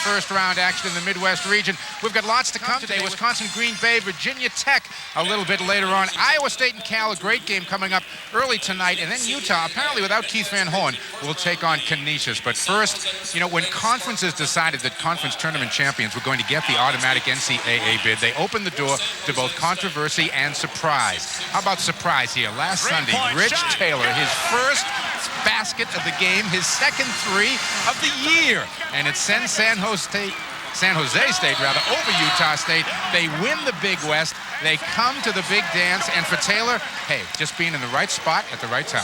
first-round action in the Midwest region. We've got lots to come today. Wisconsin, Green Bay, Virginia Tech a little bit later on. Iowa State and Cal, a great game coming up early tonight. And then Utah, apparently without Keith Van Horn, will take on Canisius. But first, you know, when conferences decided that conference tournament champions were going to get the automatic NCAA bid, they opened the door to both controversy and surprise. How about surprise here? Last Sunday, Rich Taylor, his first basket of the game, his second three of the year. And it sends San Jose State over Utah State. They win the Big West. They come to the big dance. And for Taylor, hey, just being in the right spot at the right time.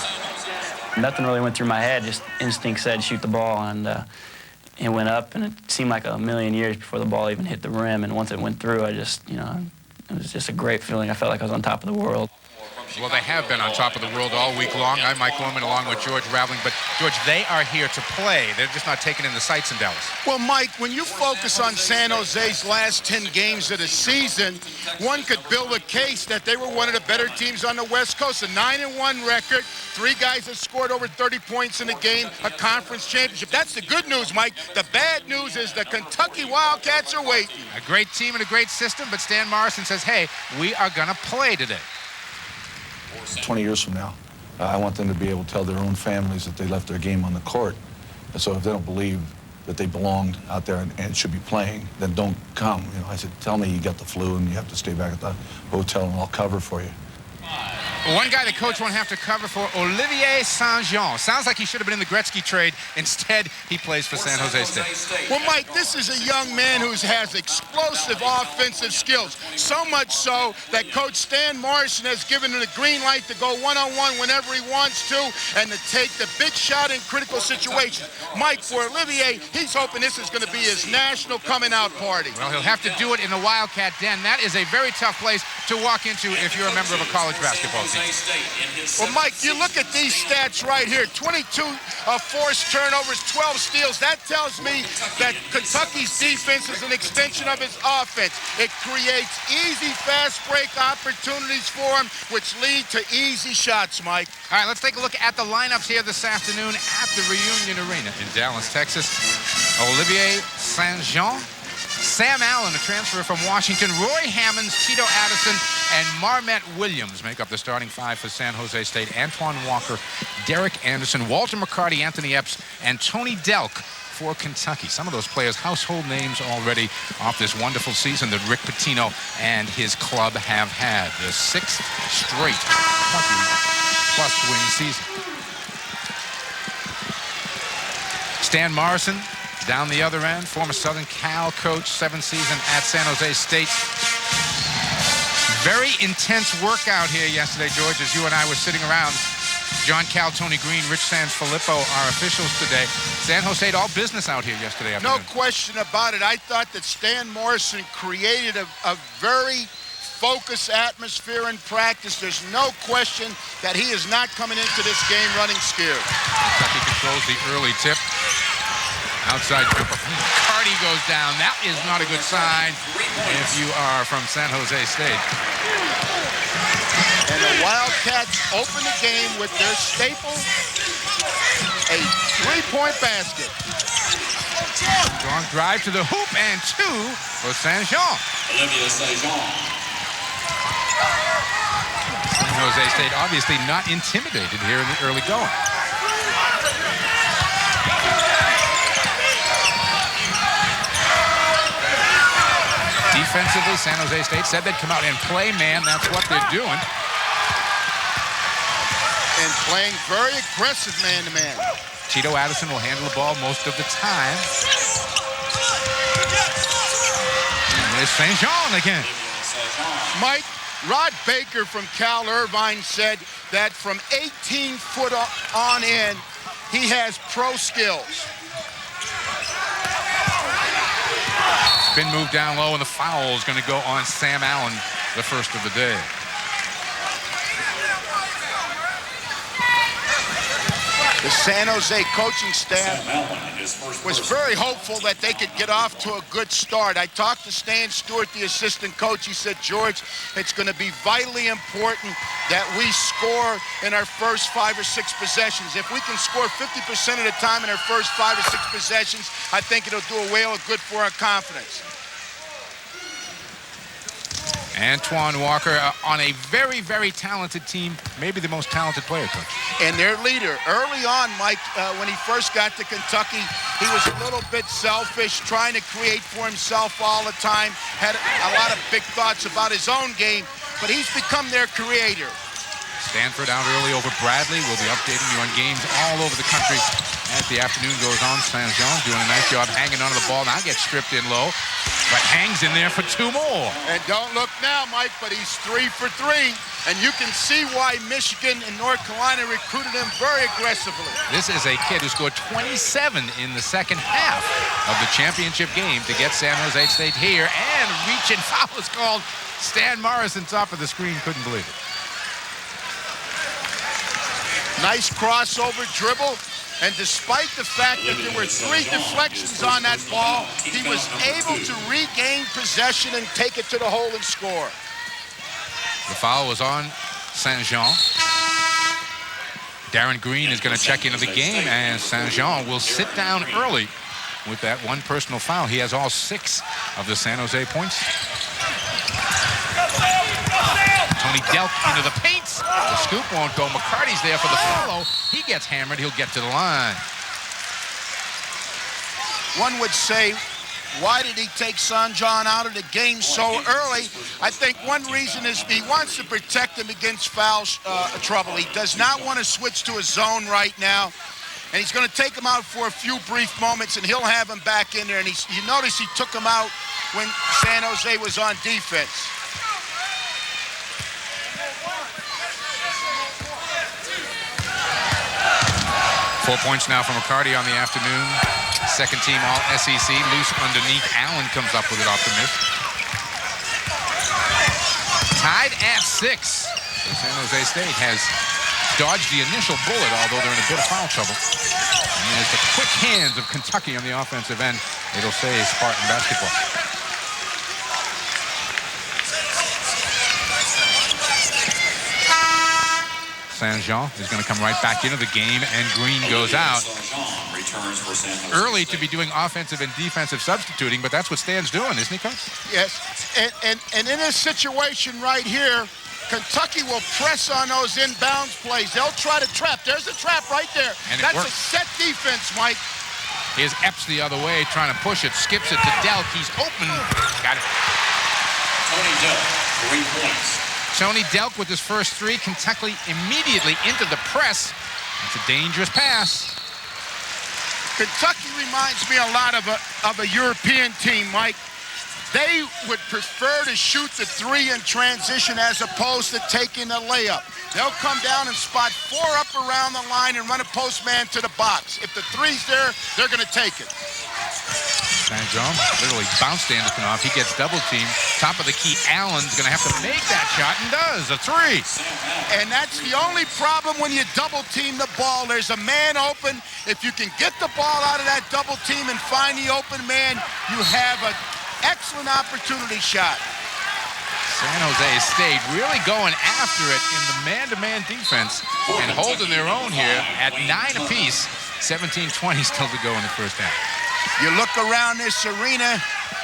Nothing really went through my head. Just instinct said shoot the ball, and it went up, and it seemed like a million years before the ball even hit the rim. And once it went through, I just, you know, it was just a great feeling. I felt like I was on top of the world. Well, they have been on top of the world all week long. I'm Mike Gorman along with George Raveling. But, George, they are here to play. They're just not taking in the sights in Dallas. Well, Mike, when you focus on San Jose's last 10 games of the season, one could build a case that they were one of the better teams on the West Coast. A 9-1 record, 3 guys that scored over 30 points in a game, a conference championship. That's the good news, Mike. The bad news is the Kentucky Wildcats are waiting. A great team and a great system, but Stan Morrison says, hey, we are going to play today. 20 years from now, I want them to be able to tell their own families that they left their game on the court. And so if they don't believe that they belonged out there and should be playing, then don't come. You know, I said, tell me you got the flu and you have to stay back at the hotel and I'll cover for you. One guy the coach won't have to cover for, Olivier Saint-Jean. Sounds like he should have been in the Gretzky trade. Instead, he plays for San Jose State. Well, Mike, this is a young man who has explosive offensive skills. So much so that Coach Stan Morrison has given him the green light to go one-on-one whenever he wants to and to take the big shot in critical situations. Mike, for Olivier, he's hoping this is going to be his national coming-out party. Well, he'll have to do it in the Wildcat Den. That is a very tough place to walk into if you're a member of a college basketball team. Well, Mike, you look at these stats right here. 22 forced turnovers, 12 steals. That tells me that Kentucky's defense is an extension of his offense. It creates easy fast break opportunities for him, which lead to easy shots, Mike. All right, let's take a look at the lineups here this afternoon at the Reunion Arena in Dallas, Texas. Olivier Saint-Jean, Sam Allen, a transfer from Washington, Roy Hammonds, Tito Addison, and Marmette Williams make up the starting 5 for San Jose State. Antoine Walker, Derek Anderson, Walter McCarty, Anthony Epps, and Tony Delk for Kentucky. Some of those players, household names already off this wonderful season that Rick Pitino and his club have had. The 6th straight 20-plus win season. Stan Morrison, down the other end, former Southern Cal coach, 7th season at San Jose State. Very intense workout here yesterday, George, as you and I were sitting around. John Cal, Tony Green, Rich Sanfilippo are officials today. San Jose State all business out here yesterday afternoon. No question about it. I thought that Stan Morrison created a very focused atmosphere in practice. There's no question that he is not coming into this game running scared. Kentucky controls the early tip. Outside jumper. McCarty goes down. That is not a good sign if you are from San Jose State. And the Wildcats open the game with their staple, a 3-point basket. Strong drive to the hoop and 2 for Saint-Jean. San Jose State obviously not intimidated here in the early going. Defensively, San Jose State said they'd come out and play man. That's what they're doing. And playing very aggressive man-to-man. Tito Addison will handle the ball most of the time. And there's Saint-Jean again. Mike, Rod Baker from Cal Irvine said that from 18 foot on in, he has pro skills. Spin move down low, and the foul is going to go on Sam Allen, the first of the day. The San Jose coaching staff was very hopeful that they could get off to a good start. I talked to Stan Stewart, the assistant coach. He said, George, it's going to be vitally important that we score in our first 5 or 6 possessions. If we can score 50% of the time in our first 5 or 6 possessions, I think it'll do a whale of good for our confidence. Antoine Walker on a very, very talented team, maybe the most talented player, Coach. And their leader. Early on, Mike, when he first got to Kentucky, he was a little bit selfish, trying to create for himself all the time, had a lot of big thoughts about his own game, but he's become their creator. Stanford out early over Bradley. We'll be updating you on games all over the country as the afternoon goes on. Saint Jean doing a nice job hanging onto the ball. Now gets stripped in low, but hangs in there for 2 more. And don't look now, Mike, but he's 3 for 3. And you can see why Michigan and North Carolina recruited him very aggressively. This is a kid who scored 27 in the second half of the championship game to get San Jose State here. And reach and foul is called. Stan Morrison, top of the screen, couldn't believe it. Nice crossover dribble. And despite the fact that there were 3 deflections on that ball, he was able to regain possession and take it to the hole and score. The foul was on Saint Jean. Darren Green is going to check into the game, and Saint Jean will sit down early with that 1 personal foul. He has all 6 of the San Jose points. Tony Delk into the paint. The scoop won't go. McCarty's there for the follow. He gets hammered. He'll get to the line. One would say, why did he take San John out of the game so early? I think one reason is he wants to protect him against foul trouble. He does not want to switch to a zone right now. And he's going to take him out for a few brief moments, and he'll have him back in there. And you notice he took him out when San Jose was on defense. Four points now for McCarty on the afternoon. Second team all SEC. Loose underneath. Allen comes up with it off the miss. Tied at 6. So San Jose State has dodged the initial bullet, although they're in a bit of foul trouble. And there's the quick hands of Kentucky on the offensive end. It'll say Spartan basketball. Saint Jean is going to come right back into the game, and Green goes out. Early to be doing offensive and defensive substituting, but that's what Stan's doing, isn't he, Coach? Yes, and in this situation right here, Kentucky will press on those inbounds plays. They'll try to trap. There's a trap right there. And that's a set defense, Mike. Here's Epps the other way, trying to push it, skips it to Delk. He's open. Got it. Tony Delk, 3 points. Tony Delk with his first 3. Kentucky immediately into the press. It's a dangerous pass. Kentucky reminds me a lot of a European team, Mike. They would prefer to shoot the 3 in transition as opposed to taking a layup. They'll come down and spot 4 up around the line and run a post man to the box. If the 3's there, they're going to take it. Saint Jean literally bounced Anderson off. He gets double teamed. Top of the key, Allen's going to have to make that shot, and does. A 3. And that's the only problem when you double team the ball. There's a man open. If you can get the ball out of that double team and find the open man, you have an excellent opportunity shot. San Jose State really going after it in the man-to-man defense and holding their own here at 9 apiece. 17-20 still to go in the first half. You look around this arena,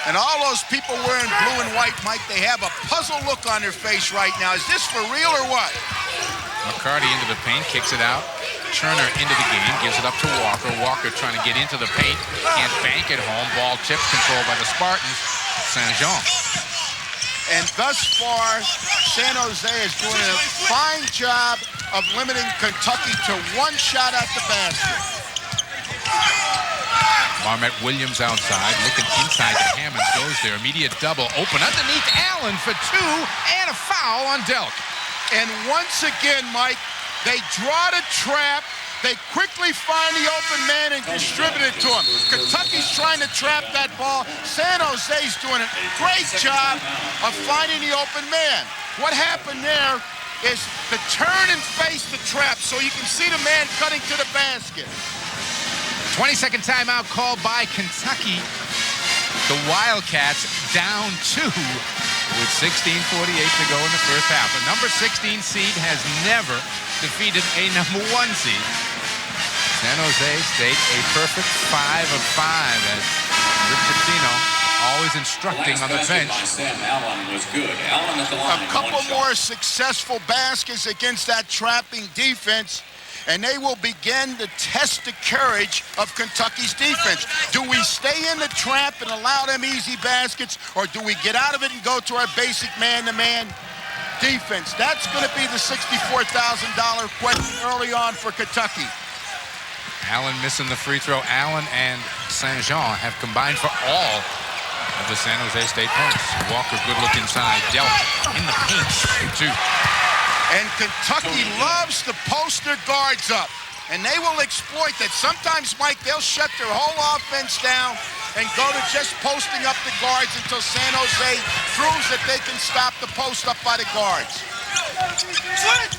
and all those people wearing blue and white, Mike, they have a puzzled look on their face right now. Is this for real or what? McCarty into the paint, kicks it out. Turner into the game, gives it up to Walker. Walker trying to get into the paint, can't bank it home. Ball tip controlled by the Spartans. Saint Jean. And thus far, San Jose is doing a fine job of limiting Kentucky to 1 shot at the basket. Marmette Williams outside, looking inside to Hammonds, goes there. Immediate double, open underneath Allen for 2, and a foul on Delk. And once again, Mike, they draw the trap. They quickly find the open man and distribute it to him. Kentucky's trying to trap that ball. San Jose's doing a great job of finding the open man. What happened there is to turn and face the trap so you can see the man cutting to the basket. 20-second timeout called by Kentucky. The Wildcats down 2 with 16:48 to go in the first half. A number 16 seed has never defeated a number 1 seed. San Jose State a perfect 5 of 5 as Rick Pitino always instructing on the bench. Sam Allen was good. Allen at the line. A couple more successful baskets against that trapping defense, and they will begin to test the courage of Kentucky's defense. Do we stay in the trap and allow them easy baskets, or do we get out of it and go to our basic man-to-man defense? That's going to be the $64,000 question early on for Kentucky. Allen missing the free throw. Allen and St. Jean have combined for all of the San Jose State points. Walker, good look inside. Delp in the paint for 2. And Kentucky loves to post their guards up, and they will exploit that. Sometimes, Mike, they'll shut their whole offense down and go to just posting up the guards until San Jose proves that they can stop the post up by the guards.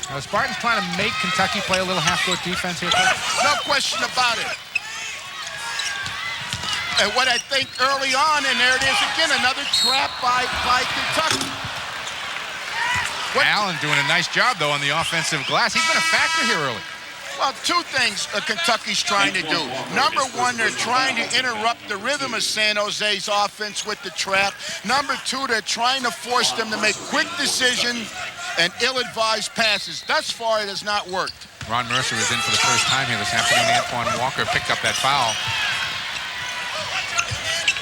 Now, Spartans trying to make Kentucky play a little half-court defense here, Coach? No question about it. And what I think early on, and there it is again, another trap by Kentucky. Allen doing a nice job, though, on the offensive glass. He's been a factor here early. Well, 2 things Kentucky's trying to do. Number 1, they're trying to interrupt the rhythm of San Jose's offense with the trap. Number 2, they're trying to force them to make quick decisions and ill-advised passes. Thus far, it has not worked. Ron Mercer is in for the first time here this afternoon. Antoine Walker picked up that foul.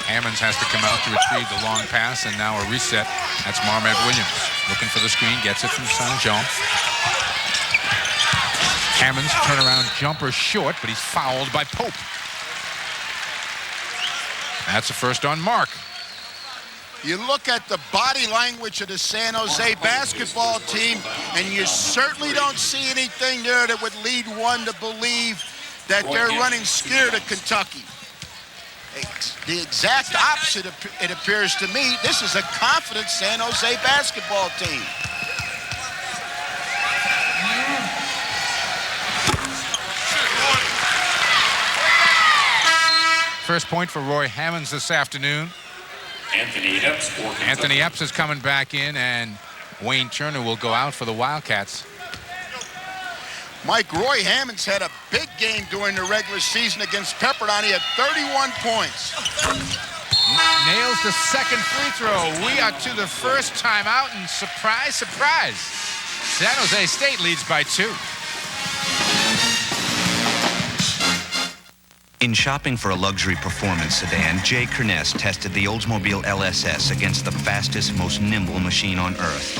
Hammonds has to come out to retrieve the long pass, and now a reset. That's Marmed Williams. Looking for the screen, gets it from St. Jean. Hammonds turnaround jumper short, but he's fouled by Pope. That's a first on Mark. You look at the body language of the San Jose basketball team, and you certainly don't see anything there that would lead one to believe that they're running scared of Kentucky. The exact opposite, it appears to me. This is a confident San Jose basketball team. First point for Roy Hammonds this afternoon. Anthony Epps is coming back in, and Wayne Turner will go out for the Wildcats. Mike, Roy Hammonds had a big game during the regular season against Pepperdine. He had 31 points. Nails the second free throw. We are to the first timeout, and surprise, surprise, San Jose State leads by 2. In shopping for a luxury performance sedan, Jay Kerness tested the Oldsmobile LSS against the fastest, most nimble machine on Earth,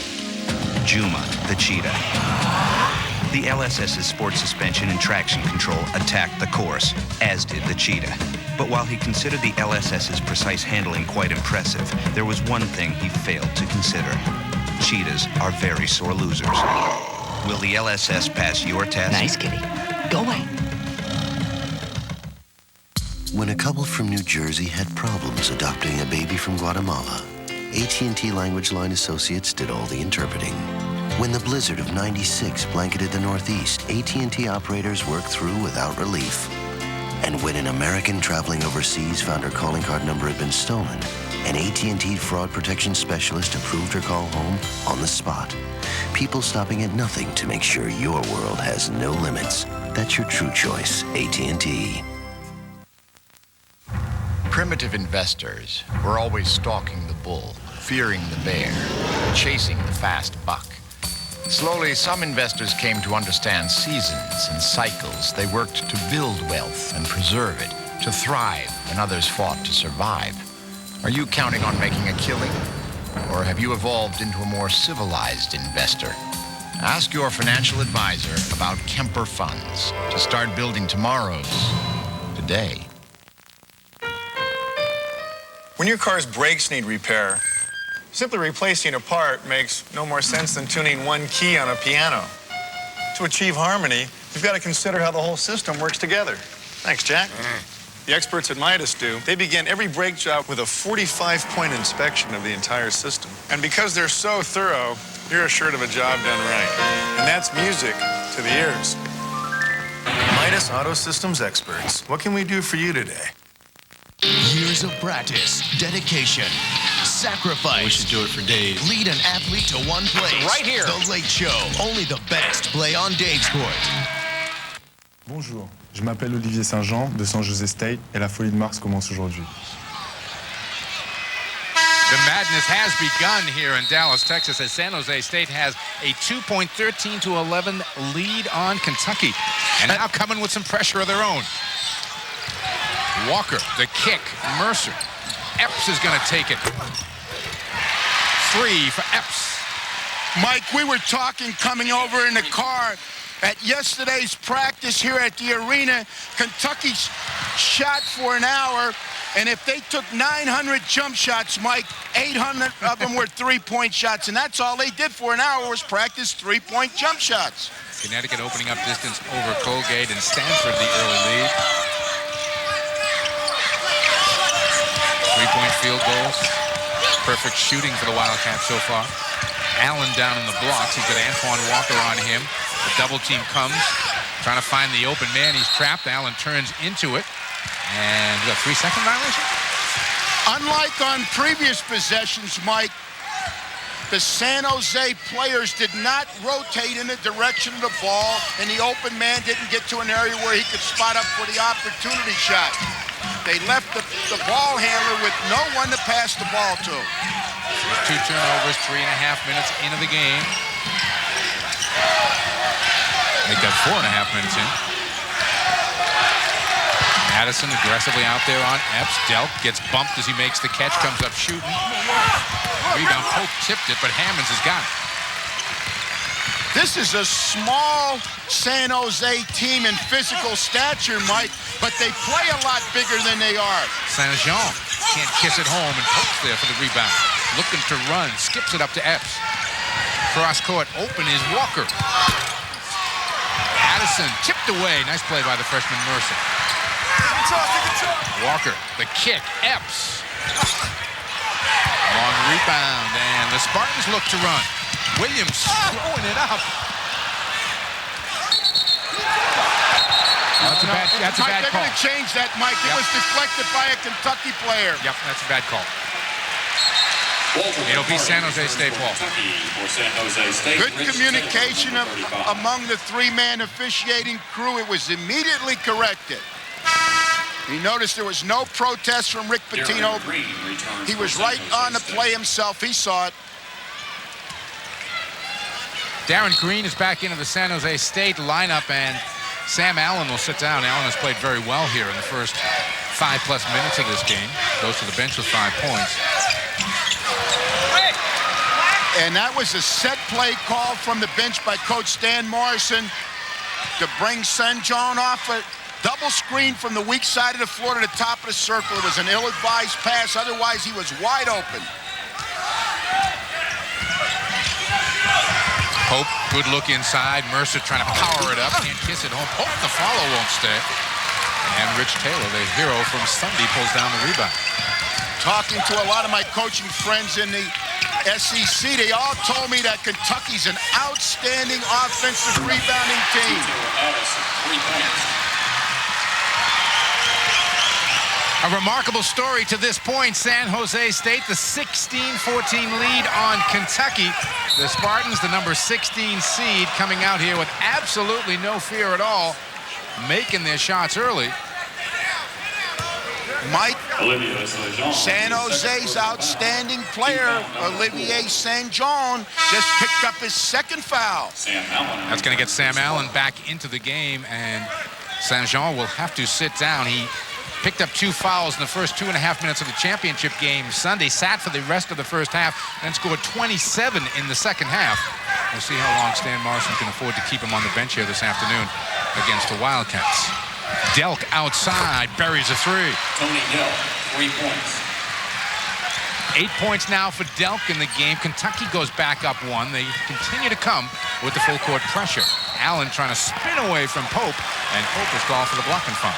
Juma, the Cheetah. The LSS's sport suspension and traction control attacked the course, as did the Cheetah. But while he considered the LSS's precise handling quite impressive, there was one thing he failed to consider. Cheetahs are very sore losers. Will the LSS pass your test? Nice, kitty. Go away. When a couple from New Jersey had problems adopting a baby from Guatemala, AT&T Language Line Associates did all the interpreting. When the blizzard of '96 blanketed the Northeast, AT&T operators worked through without relief. And when an American traveling overseas found her calling card number had been stolen, an AT&T fraud protection specialist approved her call home on the spot. People stopping at nothing to make sure your world has no limits. That's your true choice, AT&T. Primitive investors were always stalking the bull, fearing the bear, chasing the fast buck. Slowly, some investors came to understand seasons and cycles. They worked to build wealth and preserve it, to thrive when others fought to survive. Are you counting on making a killing? Or have you evolved into a more civilized investor? Ask your financial advisor about Kemper Funds to start building tomorrow's today. When your car's brakes need repair, simply replacing a part makes no more sense than tuning one key on a piano. To achieve harmony, you've got to consider how the whole system works together. Thanks, Jack. The experts at Midas do. They begin every brake job with a 45-point inspection of the entire system. And because they're so thorough, you're assured of a job done right. And that's music to the ears. Midas Auto Systems experts, what can we do for you today? Years of practice, dedication, sacrifice. We should do it for Dave. Lead an athlete to one place. Right here. The Late Show. Only the best play on Dave's court. Bonjour, je m'appelle Olivier Saint-Jean de San Jose State et la folie de Mars commence aujourd'hui. The madness has begun here in Dallas, Texas, as San Jose State has a 2-point 13-11 lead on Kentucky. And now coming with some pressure of their own. Walker, the kick, Mercer. Epps is going to take it. 3 for Epps. Mike, we were talking coming over in the car at yesterday's practice here at the arena. Kentucky shot for an hour, and if they took 900 jump shots, Mike, 800 of them were three-point shots, and that's all they did for an hour was practice three-point jump shots. Connecticut opening up distance over Colgate and Stanford the early lead. 3-point field goals. Perfect shooting for the Wildcats so far. Allen down in the blocks. He's got Antoine Walker on him. The double team comes. Trying to find the open man. He's trapped. Allen turns into it. And a 3-second violation? Unlike on previous possessions, Mike, the San Jose players did not rotate in the direction of the ball, and the open man didn't get to an area where he could spot up for the opportunity shot. They left the ball handler with no one to pass the ball to. 2 turnovers, 3.5 minutes into the game. They got 4.5 minutes in. Madison aggressively out there on Epps. Delk gets bumped as he makes the catch, comes up shooting. Rebound, Pope tipped it, but Hammonds has got it. This is a small San Jose team in physical stature, Mike, but they play a lot bigger than they are. Saint-Jean can't kiss it home, and Pope's there for the rebound. Looking to run, skips it up to Epps. Cross court, open is Walker. Addison tipped away. Nice play by the freshman Mercer. Walker, the kick, Epps. Long rebound, and the Spartans look to run. Williams throwing it up. That's a bad call. They're going to change that, Mike. It was deflected by a Kentucky player. Yep, that's a bad call. It'll be San Jose State ball. Good communication among the three-man officiating crew. It was immediately corrected. You noticed there was no protest from Rick Pitino. He was right on the play himself. He saw it. Darren Green is back into the San Jose State lineup, and Sam Allen will sit down. Allen has played very well here in the first 5+ minutes of this game. Goes to the bench with 5 points. And that was a set play call from the bench by Coach Stan Morrison to bring Saint-Jean off a double screen from the weak side of the floor to the top of the circle. It was an ill-advised pass. Otherwise, he was wide open. Pope, good look inside. Mercer trying to power it up. Can't kiss it home. Pope, the follow won't stay. And Rich Taylor, the hero from Sunday, pulls down the rebound. Talking to a lot of my coaching friends in the SEC, they all told me that Kentucky's an outstanding offensive rebounding team. A remarkable story to this point. San Jose State, the 16-14 lead on Kentucky. The Spartans, the number 16 seed, coming out here with absolutely no fear at all, making their shots early. Mike, San Jose's outstanding player, Olivier Saint-Jean, just picked up his second foul. That's going to get Sam Allen back into the game, and Saint-Jean will have to sit down. He picked up 2 fouls in the first 2.5 minutes of the championship game Sunday, sat for the rest of the first half, and scored 27 in the second half. We'll see how long Stan Morrison can afford to keep him on the bench here this afternoon against the Wildcats. Delk outside, buries a 3. Tony Delk, 3 points. 8 points now for Delk in the game. Kentucky goes back up 1. They continue to come with the full court pressure. Allen trying to spin away from Pope, and Pope is called for the blocking foul.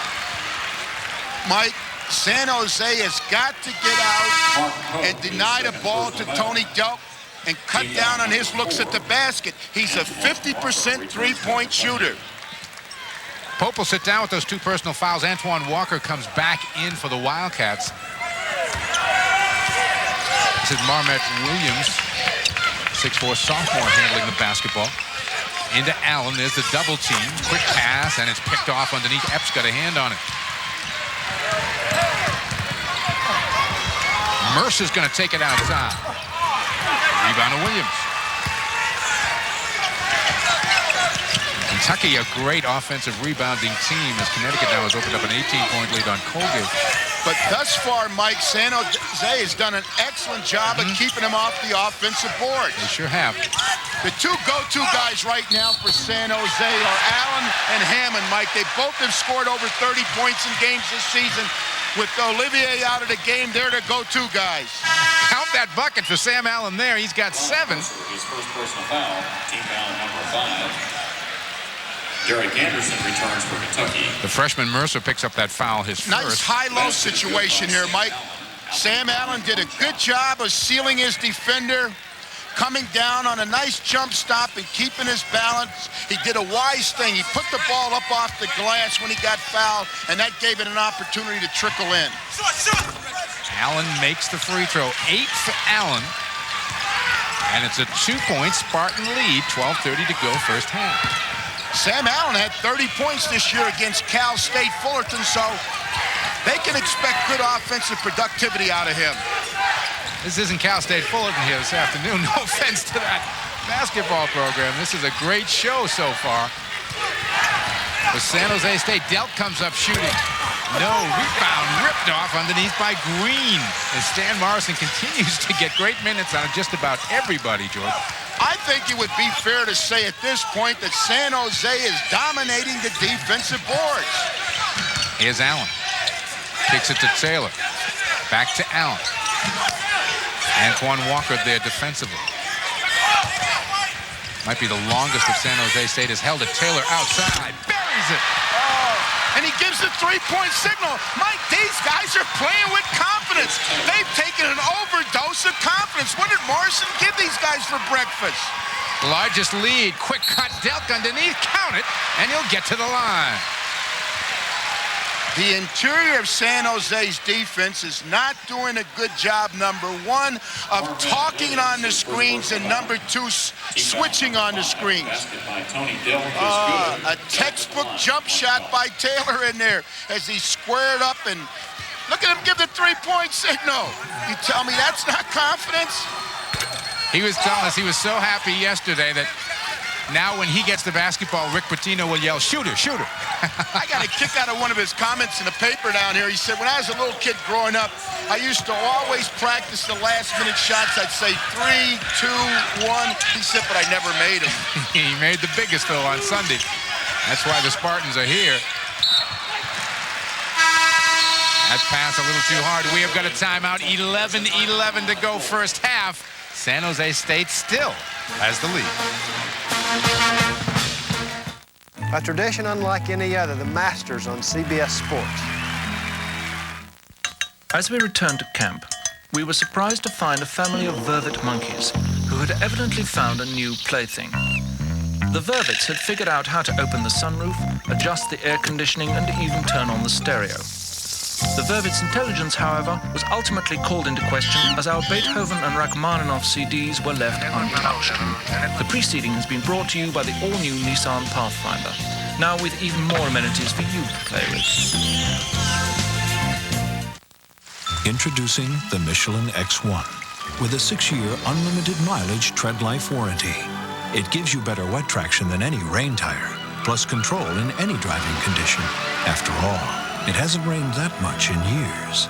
Mike, San Jose has got to get out and deny the ball to Tony Delk. and cut down on his looks at the basket. He's a 50% three-point shooter. Pope will sit down with those 2 personal fouls. Antoine Walker comes back in for the Wildcats. This is Marmet Williams, 6'4" sophomore, handling the basketball. Into Allen. There's the double team. Quick pass, and it's picked off underneath. Epps got a hand on it. Mercer's going to take it outside. Rebound to Williams. Kentucky, a great offensive rebounding team, as Connecticut now has opened up an 18-point lead on Colgate. But thus far, Mike, San Jose has done an excellent job of keeping him off the offensive board. They sure have. The 2 go-to guys right now for San Jose are Allen and Hammond, Mike. They both have scored over 30 points in games this season. With Olivier out of the game, they're the go-to guys. Count that bucket for Sam Allen there. He's got 7. His first personal foul, team foul number 5. Derek Anderson returns for Kentucky. The freshman Mercer picks up that foul, his first. Nice high-low situation here, Mike. Sam Allen did a good job of sealing his defender, coming down on a nice jump stop and keeping his balance. He did a wise thing. He put the ball up off the glass when he got fouled, and that gave it an opportunity to trickle in. Allen makes the free throw. 8 for Allen. And it's a 2-point Spartan lead. 12:30 to go, first half. Sam Allen had 30 points this year against Cal State Fullerton, so they can expect good offensive productivity out of him. This isn't Cal State Fullerton here this afternoon. No offense to that basketball program. This is a great show so far. For San Jose State, Delk comes up shooting. No, rebound ripped off underneath by Green. As Stan Morrison continues to get great minutes on just about everybody, George. I think it would be fair to say at this point that San Jose is dominating the defensive boards. Here's Allen. Kicks it to Taylor. Back to Allen. Antoine Walker there defensively. Might be the longest of San Jose State has held it. Taylor outside. Buries it. And he gives a three-point signal. Mike, these guys are playing with confidence. They've taken an overdose of confidence. What did Morrison give these guys for breakfast? Largest lead. Quick cut. Delk underneath. Count it. And he'll get to the line. The interior of San Jose's defense is not doing a good job, number 1, of talking on the screens, and number 2, switching on the screens. A textbook jump shot by Taylor in there as he squared up, and look at him give the three-point signal. You tell me that's not confidence? He was telling us he was so happy yesterday that now when he gets the basketball, Rick Pitino will yell, "Shooter, shooter." I got a kick out of one of his comments in the paper down here. He said, when I was a little kid growing up, I used to always practice the last-minute shots. I'd say 3, 2, 1. He said, but I never made them. He made the biggest, though, on Sunday. That's why the Spartans are here. That pass a little too hard. We have got a timeout. 11-11 to go first half. San Jose State still has the lead. A tradition unlike any other, the Masters on CBS Sports. As we returned to camp, we were surprised to find a family of vervet monkeys who had evidently found a new plaything. The vervets had figured out how to open the sunroof, adjust the air conditioning, and even turn on the stereo. The vervet's intelligence, however, was ultimately called into question as our Beethoven and Rachmaninoff CDs were left untouched. The preceding has been brought to you by the all-new Nissan Pathfinder, now with even more amenities for you to play with. Introducing the Michelin X1 with a 6-year unlimited mileage tread life warranty. It gives you better wet traction than any rain tire, plus control in any driving condition. After all, it hasn't rained that much in years.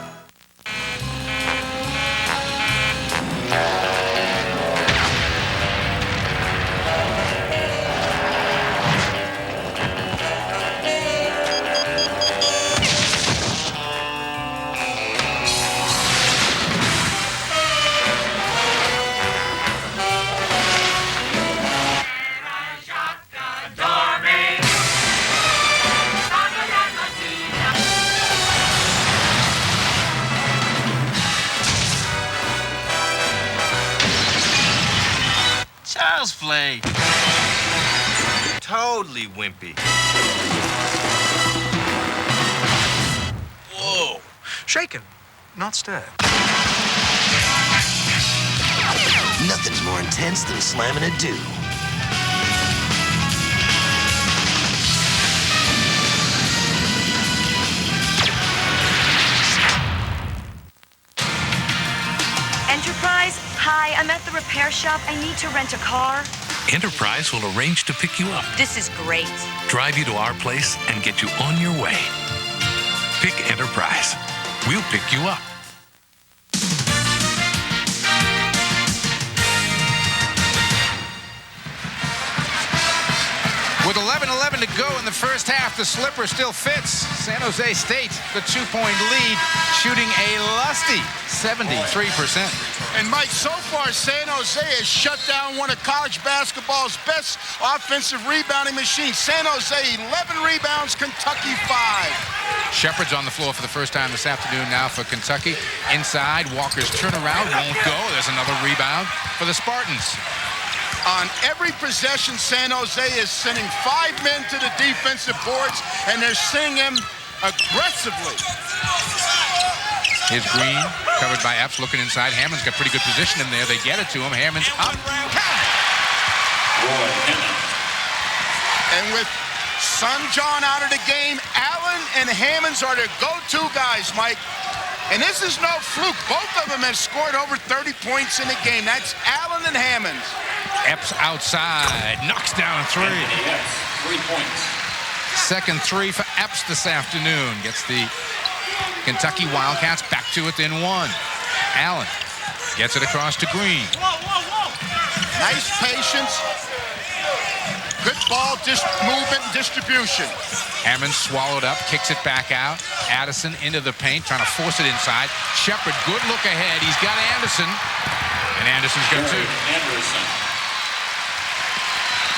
child's play. Totally wimpy. Whoa. Shaken, not stirred. Nothing's more intense than slamming a do. Enterprise? Hi, I'm at the repair shop. I need to rent a car. Enterprise will arrange to pick you up, This is great. drive you to our place, and get you on your way. Pick Enterprise. We'll pick you up. With 11:11 to go in the first half, the slipper still fits. San Jose State, the 2-point lead, shooting a lusty 73%. And Mike, so far San Jose has shut down one of college basketball's best offensive rebounding machines. San Jose 11 rebounds, Kentucky 5. Shepard's on the floor for the first time this afternoon now for Kentucky. Inside, Walker's turnaround won't go. There's another rebound for the Spartans. On every possession, San Jose is sending 5 men to the defensive boards, and they're sending them aggressively. Here's Green, covered by Epps, looking inside. Hammond's got pretty good position in there. They get it to him. Hammond's up. And with Son John out of the game, Allen and Hammonds are their go-to guys, Mike. And this is no fluke. Both of them have scored over 30 points in the game. That's Allen and Hammonds. Epps outside, knocks down 3. 3 points. Second 3 for Epps this afternoon. Gets the Kentucky Wildcats back to within 1. Allen gets it across to Green. Nice patience. Good ball movement and distribution. Hammond swallowed up, kicks it back out. Addison into the paint, trying to force it inside. Shepard, good look ahead. He's got Anderson. And Anderson's got 2.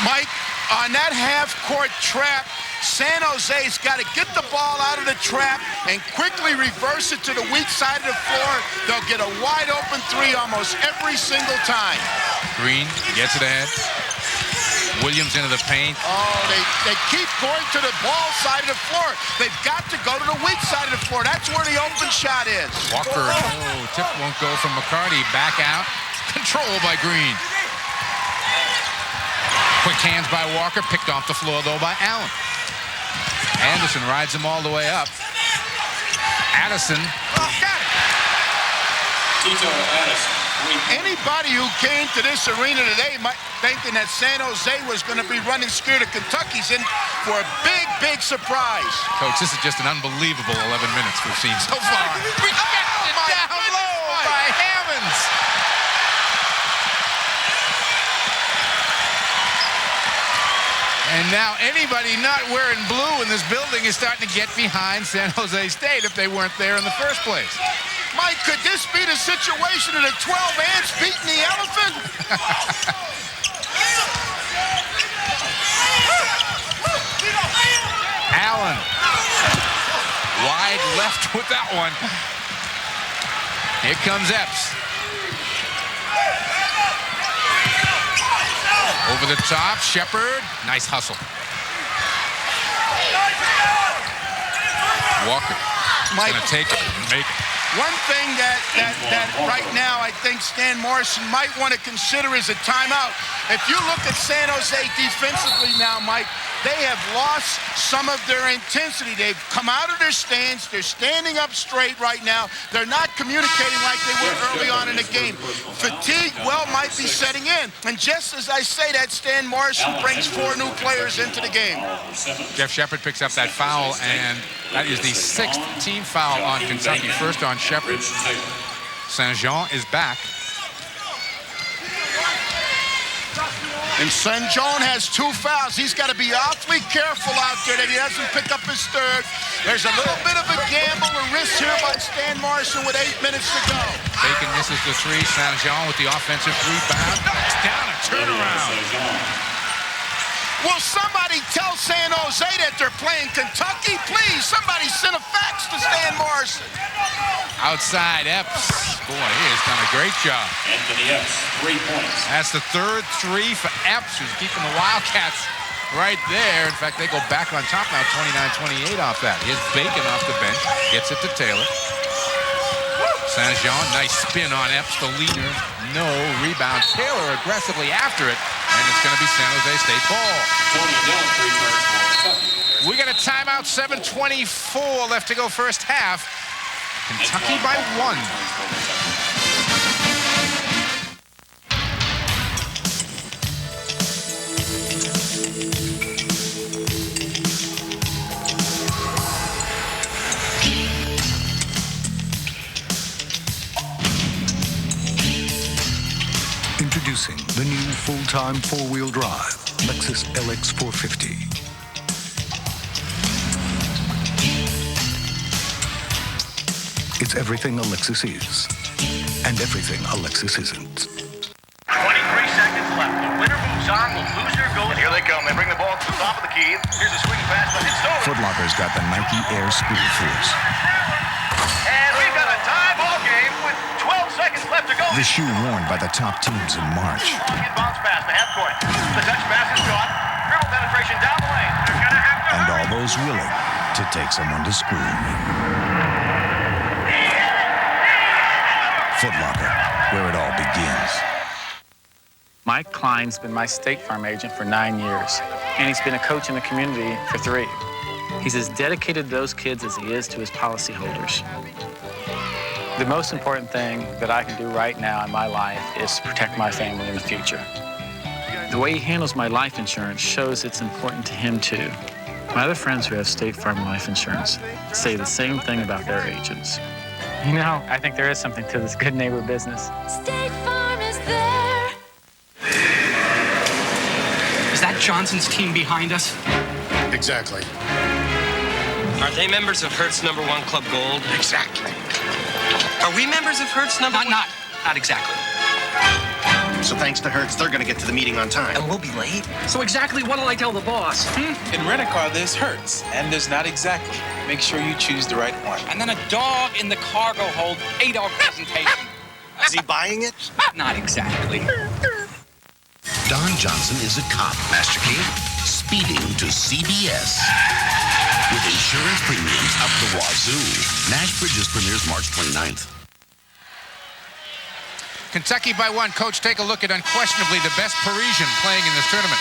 Mike, on that half-court trap, San Jose's got to get the ball out of the trap and quickly reverse it to the weak side of the floor. They'll get a wide-open 3 almost every single time. Green gets it ahead. Williams into the paint. Oh, they keep going to the ball side of the floor. They've got to go to the weak side of the floor. That's where the open shot is. Walker, tip won't go from McCarty. Back out. Control by Green. Quick hands by Walker. Picked off the floor, though, by Allen. Anderson rides him all the way up. Addison. Got it. Tito Addison. Anybody who came to this arena today thinking that San Jose was going to be running scared of Kentucky's in for a big, big surprise. Coach, this is just an unbelievable 11 minutes we've seen so far. Rejected down low by Hammonds. And now anybody not wearing blue in this building is starting to get behind San Jose State if they weren't there in the first place. Mike, could this be the situation of the 12 ants beating the elephant? Allen. Wide left with that one. Here comes Epps. Over the top, Shepard. Nice hustle. Walker. Mike, gonna take it and make it. One thing that right now I think Stan Morrison might want to consider is a timeout. If you look at San Jose defensively now, Mike, they have lost some of their intensity. They've come out of their stands. They're standing up straight right now. They're not communicating like they were early on in the game. Fatigue, might be setting in. And just as I say that, Stan Morrison brings 4 new players into the game. Jeff Shepard picks up that foul, and that is the 6th team foul on Kentucky. First on Shepard. St. Jean is back. And St. John has 2 fouls. He's got to be awfully careful out there that he doesn't pick up his 3rd. There's a little bit of a gamble, a risk here by Stan Morrison with 8 minutes to go. Bacon misses the 3. St. Jean with the offensive rebound. Knocks down a turnaround. Will somebody tell San Jose that they're playing Kentucky? Please, somebody send a fax to Stan Morrison. Outside Epps. Boy, he has done a great job. Anthony Epps, 3 points. That's the third three for Epps, who's keeping the Wildcats right there. In fact, they go back on top now, 29-28 off that. Here's Bacon off the bench. Gets it to Taylor. Saint-Jean, nice spin on Epps, the leader. No rebound. Taylor aggressively after it, and it's going to be San Jose State ball. Tony Dillon returns for Kentucky. We got a timeout, 7:24 left to go first half. Kentucky by 1. Introducing the new full-time four-wheel drive Lexus LX 450. It's everything a Lexus is, and everything a Lexus isn't. 23 seconds left. The winner moves on. The loser goes. And here they come. They bring the ball to the top of the key. Here's a swing pass, but it's over. Foot Locker's got the Nike Air Speed Force. And we've got a tie ball game with 12 seconds left to go. The shoe worn by the top teams in March. Bounce pass to half court. The touch pass is caught. Dribble penetration down the lane. They're gonna have to. And all those willing to take someone to school. Foot Locker, where it all begins. Mike Klein's been my State Farm agent for 9 years, and he's been a coach in the community for 3. He's as dedicated to those kids as he is to his policyholders. The most important thing that I can do right now in my life is to protect my family in the future. The way he handles my life insurance shows it's important to him too. My other friends who have State Farm life insurance say the same thing about their agents. You know, I think there is something to this good neighbor business. State Farm is there. Is that Johnson's team behind us? Exactly. Are they members of Hertz #1 Club Gold? Exactly. Are we members of Hertz #1? Not exactly. So thanks to Hertz, they're going to get to the meeting on time. And we'll be late? So exactly what will I tell the boss? In Rent-A-Car, there's Hertz, and there's not exactly. Make sure you choose the right one. And then a dog in the cargo hold, 8-hour presentation. Is he buying it? Not exactly. Don Johnson is a cop, Master Key, speeding to CBS. With insurance premiums up the wazoo. Nash Bridges premieres March 29th. Kentucky by 1. Coach, take a look at unquestionably the best Parisian playing in this tournament.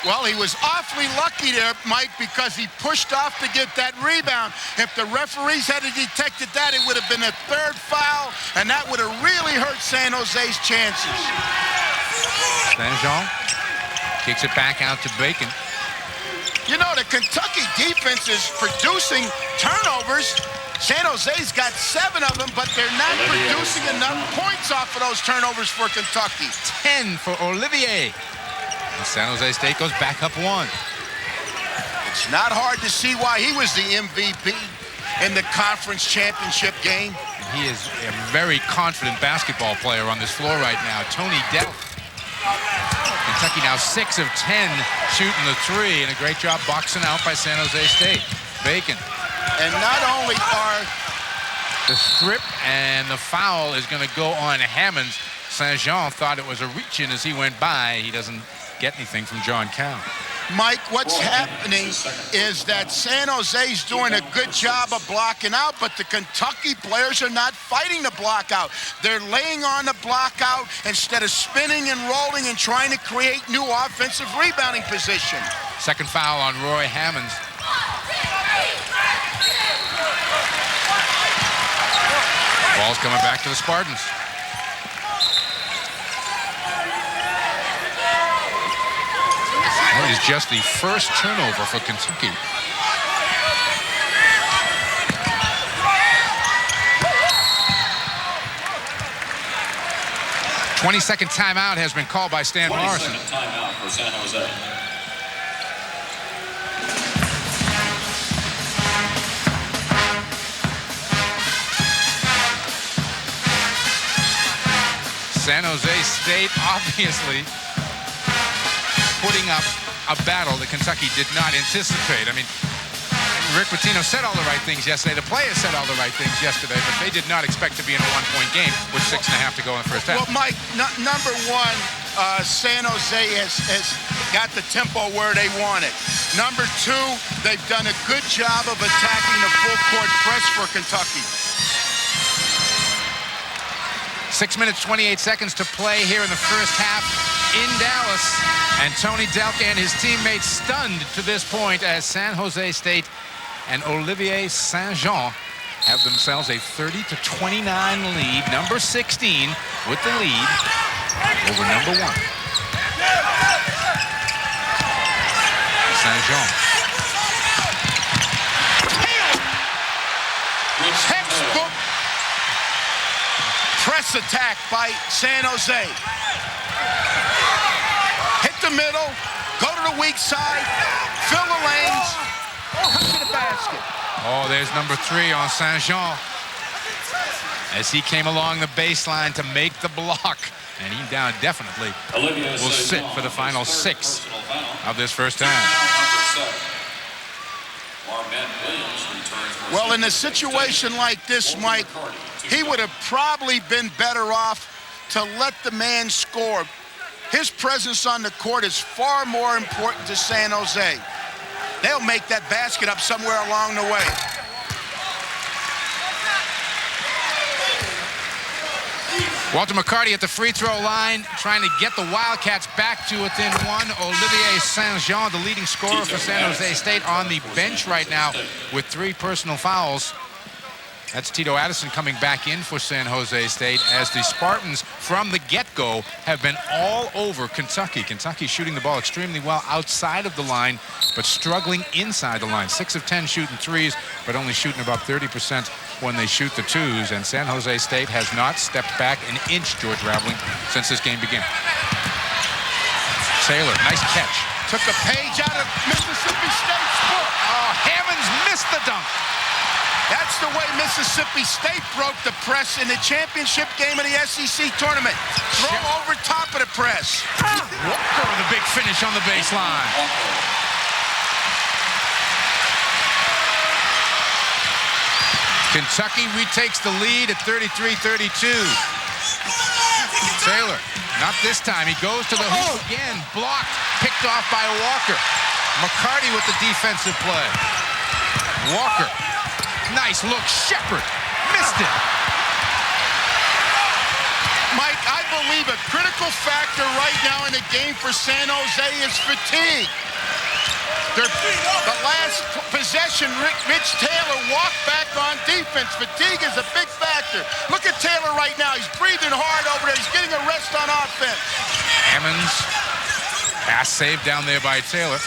Well, he was awfully lucky there, Mike, because he pushed off to get that rebound. If the referees had detected that, it would have been a 3rd foul, and that would have really hurt San Jose's chances. Saint-Jean kicks it back out to Bacon. You know, the Kentucky defense is producing turnovers. San Jose's got 7 of them, but they're not producing enough points off of those turnovers for Kentucky. 10 for Olivier. And San Jose State goes back up 1. It's not hard to see why he was the MVP in the conference championship game. He is a very confident basketball player on this floor right now. Tony Delp. Kentucky now 6 of 10 shooting the 3, and a great job boxing out by San Jose State. Bacon. And not only are the strip and the foul is going to go on Hammonds. Saint-Jean thought it was a reach-in as he went by. He doesn't get anything from John Cow. Mike, what's happening is that San Jose's doing a good job of blocking out, but the Kentucky players are not fighting the block out. They're laying on the block out instead of spinning and rolling and trying to create new offensive rebounding position. Second foul on Roy Hammonds. Ball's coming back to the Spartans. That is just the first turnover for Kentucky. "20-second timeout has been called by Stan Morrison. 20-second timeout for San Jose. San Jose State obviously putting up a battle that Kentucky did not anticipate. I mean, Rick Pitino said all the right things yesterday. The players said all the right things yesterday, but they did not expect to be in a one-point game with 6.5 to go in the first half. Well, Mike, number one, San Jose has got the tempo where they want it. Number two, they've done a good job of attacking the full-court press for Kentucky. 6 minutes, 28 seconds to play here in the first half in Dallas. And Tony Delk and his teammates stunned to this point as San Jose State and Olivier Saint-Jean have themselves a 30-29 lead. Number 16 with the lead over number 1. Saint-Jean. Textbook press attack by San Jose. Hit the middle, go to the weak side, fill the lanes, come to the basket. Oh, there's number 3 on Saint-Jean as he came along the baseline to make the block. And he down definitely will sit for the final 6 of this first half. Well, in a situation like this, Mike, he would have probably been better off to let the man score. His presence on the court is far more important to San Jose. They'll make that basket up somewhere along the way. Walter McCarty at the free throw line, trying to get the Wildcats back to within 1. Olivier Saint-Jean, the leading scorer for San Jose State, on the bench right now with 3 personal fouls. That's Tito Addison coming back in for San Jose State as the Spartans from the get-go have been all over Kentucky. Kentucky shooting the ball extremely well outside of the line, but struggling inside the line. 6 of 10 shooting threes, but only shooting about 30% when they shoot the twos. And San Jose State has not stepped back an inch, George Raveling, since this game began. Taylor, nice catch. Took a page out of Mississippi State's book. Oh, Hammonds missed the dunk. That's the way Mississippi State broke the press in the championship game of the SEC tournament. Throw over top of the press. Walker with a big finish on the baseline. Kentucky retakes the lead at 33-32. Taylor, not this time. He goes to the hoop again. Blocked, picked off by Walker. McCarty with the defensive play. Walker. Nice look. Shepard missed it. Mike, I believe a critical factor right now in the game for San Jose is fatigue. The last possession, Rich Taylor walked back on defense. Fatigue is a big factor. Look at Taylor right now. He's breathing hard over there. He's getting a rest on offense. Hammonds. Pass saved down there by Taylor.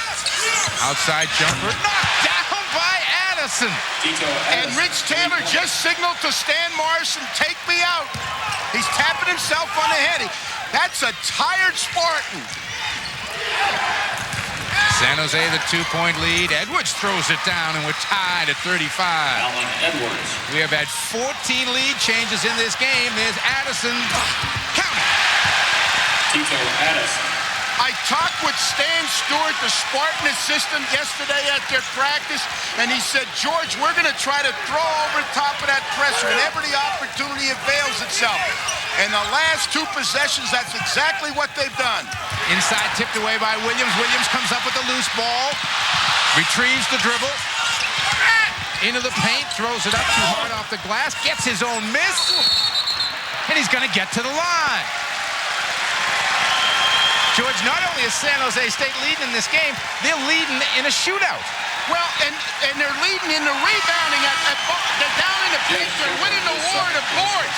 Outside jumper. Knocked down by Addison. And Rich Taylor just signaled to Stan Morrison, take me out. He's tapping himself on the head. That's a tired Spartan. San Jose, the 2-point lead. Edwards throws it down, and we're tied at 35. Allen Edwards. We have had 14 lead changes in this game. There's Addison. Count it. Tito Addison. I talked with Stan Stewart, the Spartan assistant, yesterday at their practice, and he said, George, we're going to try to throw over the top of that press whenever the opportunity avails itself. And the last 2 possessions, that's exactly what they've done. Inside tipped away by Williams. Williams comes up with the loose ball, retrieves the dribble, into the paint, throws it up too hard off the glass, gets his own miss, and he's going to get to the line. George, not only is San Jose State leading in this game, they're leading in a shootout. Well, and they're leading in the rebounding. They're down in the paint. They're winning the war of the boards.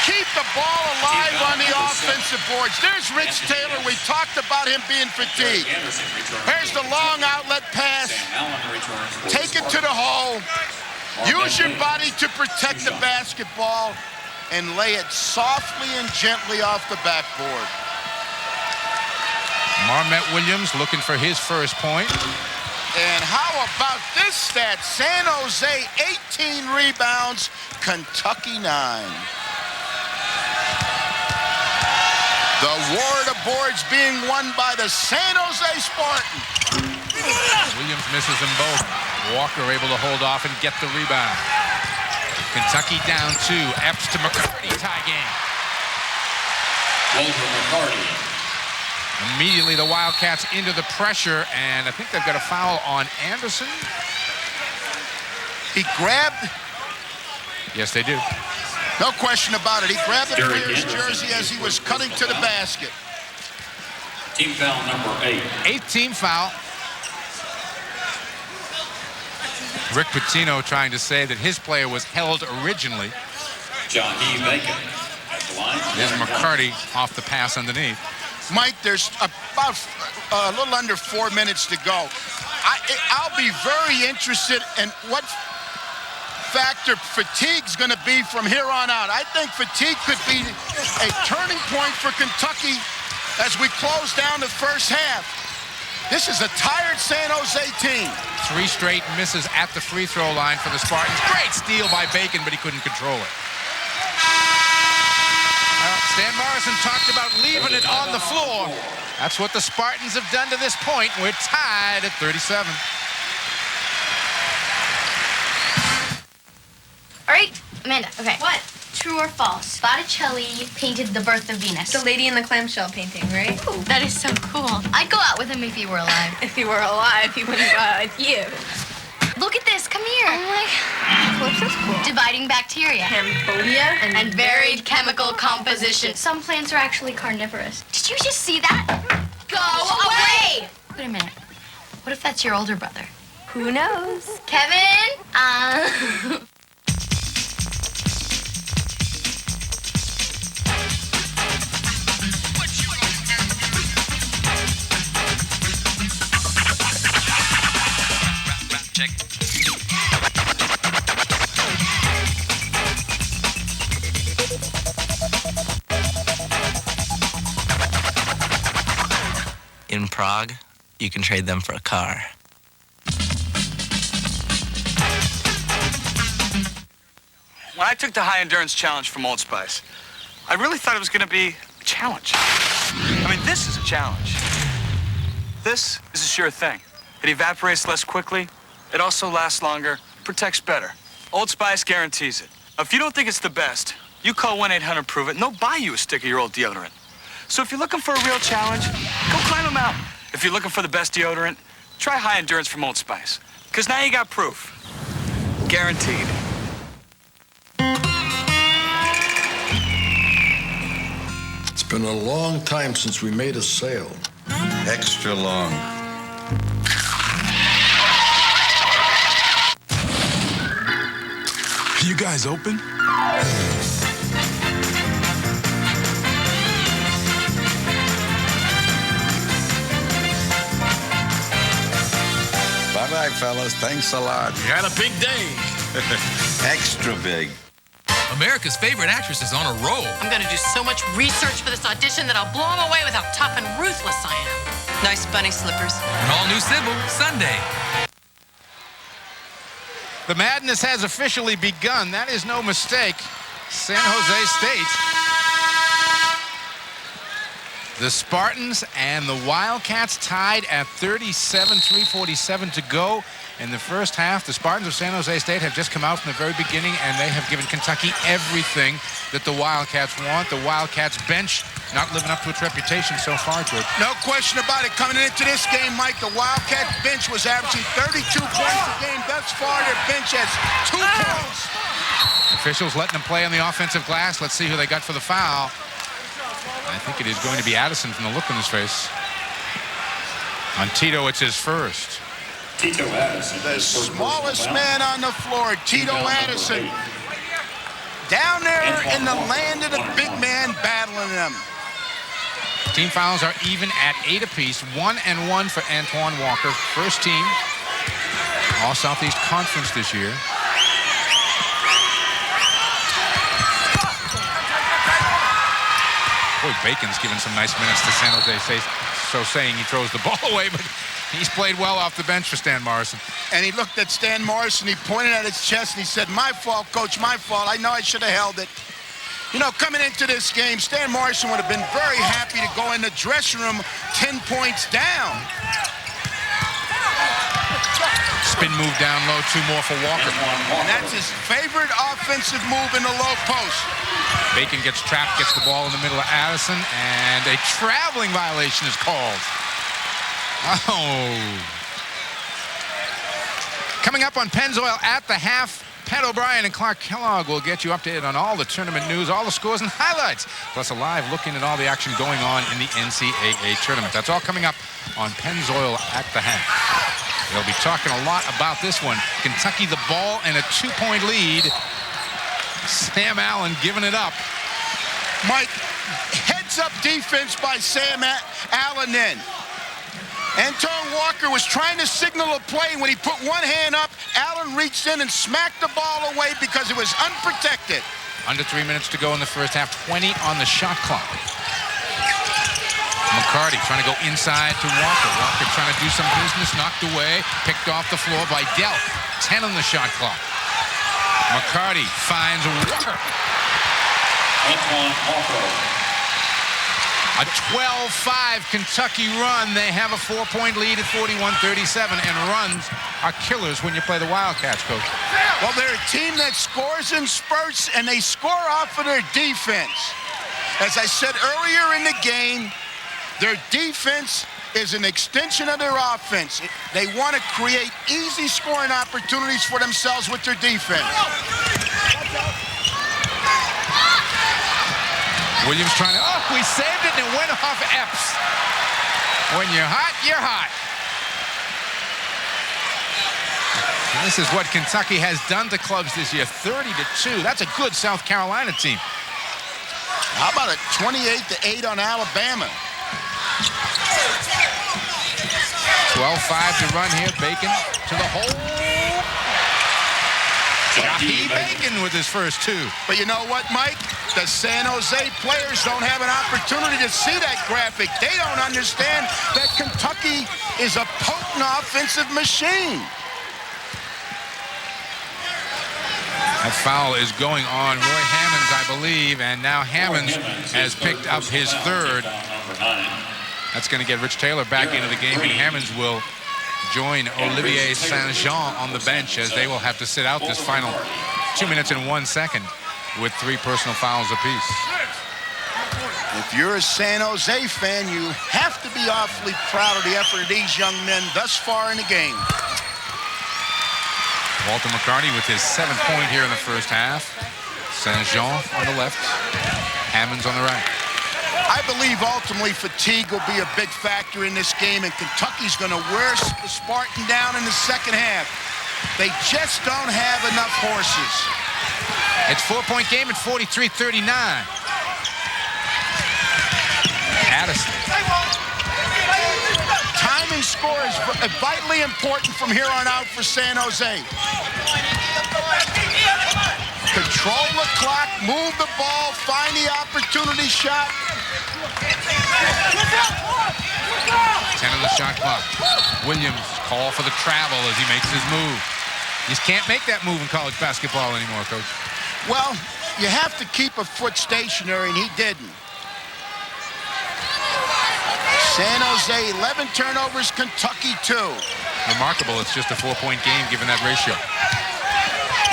Keep the ball alive on the offensive boards. There's Rich Taylor. We talked about him being fatigued. Here's the long outlet pass. Take it to the hole. Use your body to protect the basketball and lay it softly and gently off the backboard. Marmet Williams looking for his first point. And how about this stat? San Jose, 18 rebounds, Kentucky 9. The war of the boards being won by the San Jose Spartans. Williams misses them both. Walker able to hold off and get the rebound. Kentucky down 2. Epps to McCarty, tie game. Walter McCarty. Immediately the Wildcats into the pressure, and I think they've got a foul on Anderson. He grabbed. Yes, they do. No question about it. He grabbed the player's jersey as he was cutting to the basket. Team foul number 8. 8th team foul. Rick Pitino trying to say that his player was held originally. John E. Bacon at the line. There's McCarty off the pass underneath. Mike, there's about a little under 4 minutes to go. I'll be very interested in what factor fatigue's going to be from here on out. I think fatigue could be a turning point for Kentucky as we close down the first half. This is a tired San Jose team. 3 straight misses at the free throw line for the Spartans. Great steal by Bacon, but he couldn't control it. Stan Morrison talked about leaving it on the floor. That's what the Spartans have done to this point. We're tied at 37. All right, Amanda. Okay. What? True or false? Botticelli painted The Birth of Venus. The lady in the clamshell painting, right? Ooh, that is so cool. I'd go out with him if he were alive. If he were alive, he wouldn't go out with you. Look at this. Come here. Oh my. Calypso's cool. Dividing bacteria. Cambodia and varied chemical composition. Some plants are actually carnivorous. Did you just see that? Go away! Wait a minute. What if that's your older brother? Who knows? Kevin? Check. In Prague, you can trade them for a car. When I took the high endurance challenge from Old Spice, I really thought it was going to be a challenge. I mean, this is a challenge. This is a sure thing. It evaporates less quickly. It also lasts longer, protects better. Old Spice guarantees it. If you don't think it's the best, you call 1-800-PROVE-IT and they'll buy you a stick of your old deodorant. So if you're looking for a real challenge, go climb a mountain. If you're looking for the best deodorant, try high endurance from Old Spice. Because now you got proof. Guaranteed. It's been a long time since we made a sale. Extra long. You guys open? Bye-bye, fellas. Thanks a lot. You had a big day. Extra big. America's favorite actress is on a roll. I'm going to do so much research for this audition that I'll blow them away with how tough and ruthless I am. Nice bunny slippers. An all-new Sybil, Sunday. The madness has officially begun. That is no mistake. San Jose State. The Spartans and the Wildcats tied at 37, 3:47 to go in the first half. The Spartans of San Jose State have just come out from the very beginning, and they have given Kentucky everything that the Wildcats want. The Wildcats bench not living up to its reputation so far, George. No question about it. Coming into this game, Mike, the Wildcat bench was averaging 32 points a game. Thus far, their bench has 2 points. Officials letting them play on the offensive glass. Let's see who they got for the foul. I think it is going to be Addison from the look on his face. On Tito, it's his first. Tito Addison. The smallest man on the floor, Tito Addison. Down there in the land of the big man battling them. Team fouls are even at 8 apiece. 1-1 for Antoine Walker. First team All Southeast Conference this year. Boy, Bacon's given some nice minutes to San Jose State. So saying he throws the ball away, but he's played well off the bench for Stan Morrison. And he looked at Stan Morrison, he pointed at his chest, and he said, "My fault, coach, my fault. I know I should have held it." You know, coming into this game, Stan Morrison would have been very happy to go in the dressing room 10 points down. Spin move down low, 2 more for Walker. And that's his favorite offensive move in the low post. Bacon gets trapped, gets the ball in the middle of Addison, and a traveling violation is called. Oh. Coming up on Pennzoil at the half, Pat O'Brien and Clark Kellogg will get you updated on all the tournament news, all the scores and highlights, plus a live look at all the action going on in the NCAA tournament. That's all coming up on Pennzoil at the half. They'll be talking a lot about this one. Kentucky the ball and a 2-point lead. Sam Allen giving it up. Mike, heads-up defense by Sam Allen then. Anton Walker was trying to signal a play. When he put one hand up, Allen reached in and smacked the ball away because it was unprotected. Under 3 minutes to go in the first half, 20 on the shot clock. McCarty trying to go inside to Walker. Walker trying to do some business, knocked away, picked off the floor by Dell. 10 on the shot clock. McCarty finds Walker. A 12-5 Kentucky run. They have a 4-point lead at 41-37, and runs are killers when you play the Wildcats, Coach. Well, they're a team that scores in spurts, and they score off of their defense. As I said earlier in the game, their defense is an extension of their offense. They want to create easy scoring opportunities for themselves with their defense. Williams trying to, oh, we saved it and it went off Epps. When you're hot, you're hot. And this is what Kentucky has done to clubs this year, 30-2. That's a good South Carolina team. How about a 28-8 on Alabama? 12-5 to run here. Bacon to the hole. Jockey Bacon with his first 2. But you know what, Mike? The San Jose players don't have an opportunity to see that graphic. They don't understand that Kentucky is a potent offensive machine. That foul is going on Roy Hammonds, I believe, and now Hammonds has picked up his 3rd. That's going to get Rich Taylor back into the game, and Hammonds will join Olivier Saint-Jean on the bench as they will have to sit out this final 2 minutes and 1 second with 3 personal fouls apiece. If you're a San Jose fan, you have to be awfully proud of the effort of these young men thus far in the game. Walter McCarty with his 7th point here in the first half. Saint-Jean on the left, Hammonds on the right. I believe ultimately fatigue will be a big factor in this game, and Kentucky's going to wear the Spartan down in the second half. They just don't have enough horses. It's 4-point game at 43-39. Addison. Timing score is vitally important from here on out for San Jose. Control the clock, move the ball, find the opportunity shot. 10 on the shot clock. Williams call for the travel as he makes his move. You just can't make that move in college basketball anymore, Coach. Well, you have to keep a foot stationary, and he didn't. San Jose, 11 turnovers, Kentucky 2. Remarkable, it's just a 4-point game given that ratio.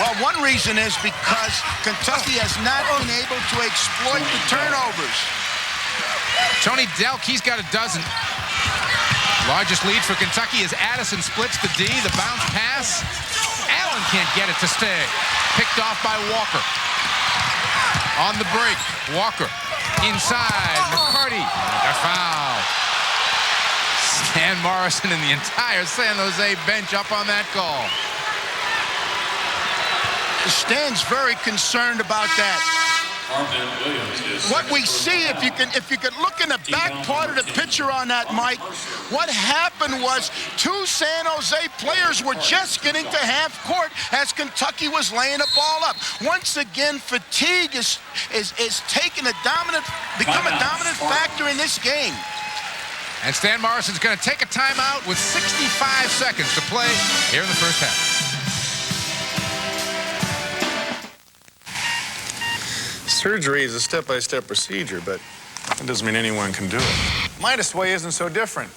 Well, one reason is because Kentucky has not been able to exploit the turnovers. Tony Delk, he's got a dozen. Largest lead for Kentucky as Addison splits the D, the bounce pass. Allen can't get it to stay. Picked off by Walker. On the break, Walker inside, McCarty, a foul. Stan Morrison and the entire San Jose bench up on that call. Stan's very concerned about that. What we see, if you can look in the back part of the picture on that, Mike, what happened was 2 San Jose players were just getting to half court as Kentucky was laying the ball up. Once again, fatigue is become a dominant factor in this game. And Stan Morrison's going to take a timeout with 65 seconds to play here in the first half. Surgery is a step-by-step procedure, but that doesn't mean anyone can do it. Midas Way isn't so different.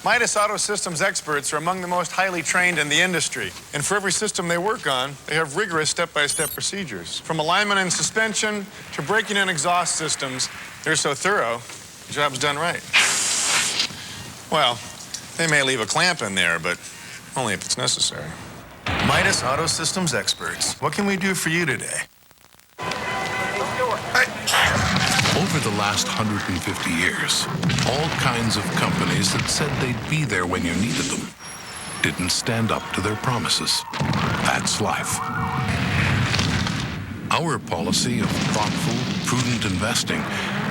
Midas Auto Systems experts are among the most highly trained in the industry. And for every system they work on, they have rigorous step-by-step procedures. From alignment and suspension to braking and exhaust systems, they're so thorough, the job's done right. Well, they may leave a clamp in there, but only if it's necessary. Midas Auto Systems experts, what can we do for you today? Over the last 150 years, all kinds of companies that said they'd be there when you needed them didn't stand up to their promises. That's life. Our policy of thoughtful, prudent investing